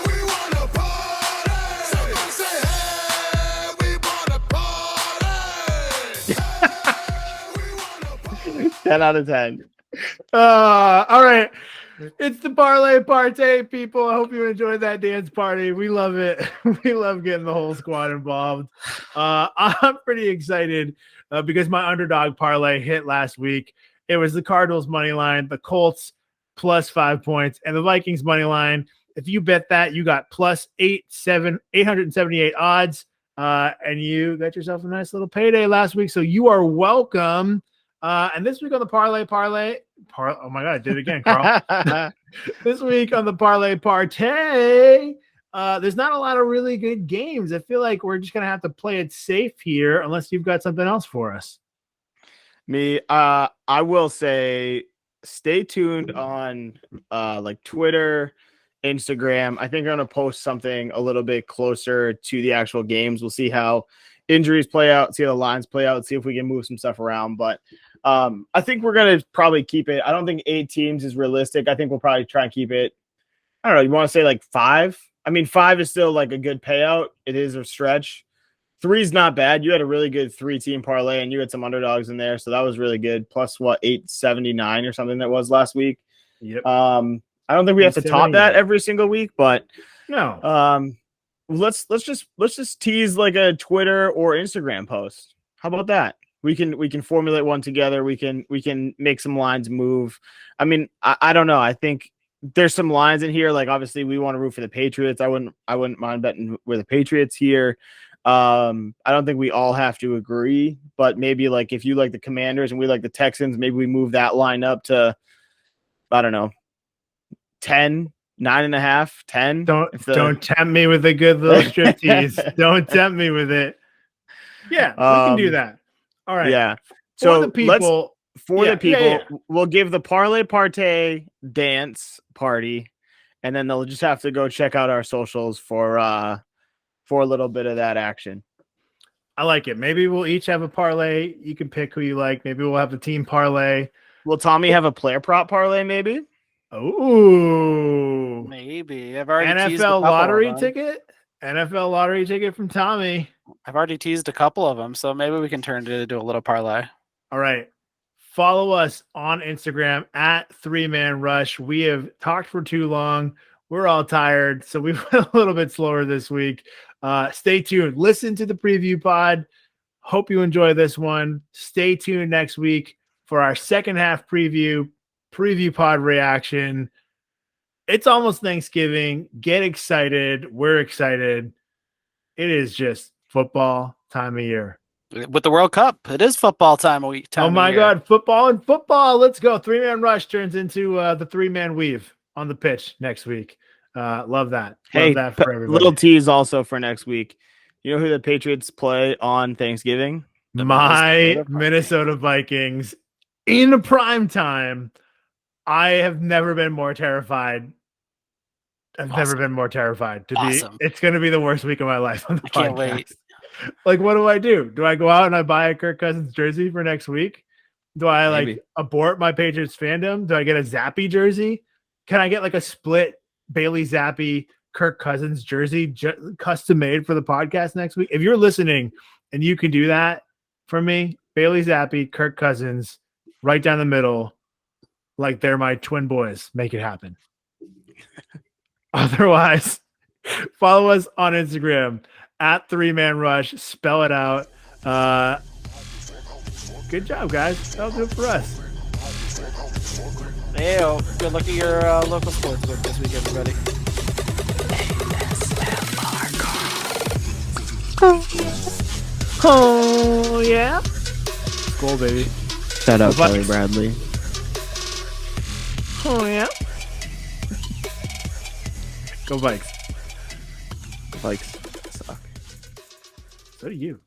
we wanna party. Somebody say, hey, we wanna party. Hey, we wanna party. 10 out of 10. All right. It's the Parlay Partay, people. I hope you enjoyed that dance party. We love it. We love getting the whole squad involved. I'm pretty excited because my underdog parlay hit last week. It was the Cardinals money line, the Colts plus 5 points, and the Vikings money line. If you bet that, you got plus 878 odds, and you got yourself a nice little payday last week. So you are welcome. And this week on the oh my God, I did it again, Carl. This week on the Parlay Partay, there's not a lot of really good games. I feel like we're just going to have to play it safe here unless you've got something else for us. I will say stay tuned on like Twitter, Instagram. I think I'm going to post something a little bit closer to the actual games. We'll see how injuries play out, see how the lines play out, see if we can move some stuff around. But I think we're going to probably keep it. I don't think 8 teams is realistic. I think we'll probably try and keep it. I don't know. You want to say like 5? I mean, 5 is still like a good payout. It is a stretch. 3 is not bad. You had a really good 3-team parlay and you had some underdogs in there. So that was really good. Plus what, 879 or something that was last week. Yep. I don't think we have to top that every single week, but no. Let's just tease like a Twitter or Instagram post. How about that? We can formulate one together. We can make some lines move. I mean, I don't know. I think there's some lines in here. Like obviously we want to root for the Patriots. I wouldn't mind betting with the Patriots here. I don't think we all have to agree, but maybe like if you like the Commanders and we like the Texans, maybe we move that line up to, I don't know, 10, 9.5, 10. Don't tempt me with a good little strip tease. Don't tempt me with it. Yeah, we can do that. All right. Yeah. So the people, we'll give the Parlay Partay dance party, and then they'll just have to go check out our socials for a little bit of that action. I like it. Maybe we'll each have a parlay. You can pick who you like. Maybe we'll have the team parlay. Will Tommy have a player prop parlay? Maybe. Oh, maybe. I've already teased a NFL couple lottery of them. ticket. NFL lottery ticket from Tommy. I've already teased a couple of them, so maybe we can turn it into a little parlay. All right. Follow us on Instagram at 3Man Rush. We have talked for too long. We're all tired, so we went a little bit slower this week. Stay tuned. Listen to the preview pod. Hope you enjoy this one. Stay tuned next week for our second half preview pod reaction. It's almost Thanksgiving. Get excited. We're excited. It is just football time of year. With the World Cup, it is football time of Oh my God, football and football. Let's go. 3-man rush turns into the 3-man weave on the pitch next week. Love that. Hey, Love that for everybody. little tease also for next week. You know who the Patriots play on Thanksgiving? My Minnesota Vikings in prime time. I have never been more terrified. I've never been more terrified to be. It's going to be the worst week of my life on the podcast. Can't wait. Like, what do I do? Do I go out and I buy a Kirk Cousins jersey for next week? Do I like abort my Patriots fandom? Do I get a Zappy jersey? Can I get like a split Bailey Zappy Kirk Cousins jersey custom made for the podcast next week? If you're listening and you can do that for me, Bailey Zappy, Kirk Cousins, right down the middle, like they're my twin boys, make it happen. Otherwise, follow us on Instagram at 3-man rush. Spell it out. Good job, guys. That'll do it for us. Hey, good luck at your local sports book this week, everybody. Oh, yeah. Cool, baby. Shout out Kelly Bradley. Oh, yeah. Go Vikes. Vikes suck. So do you.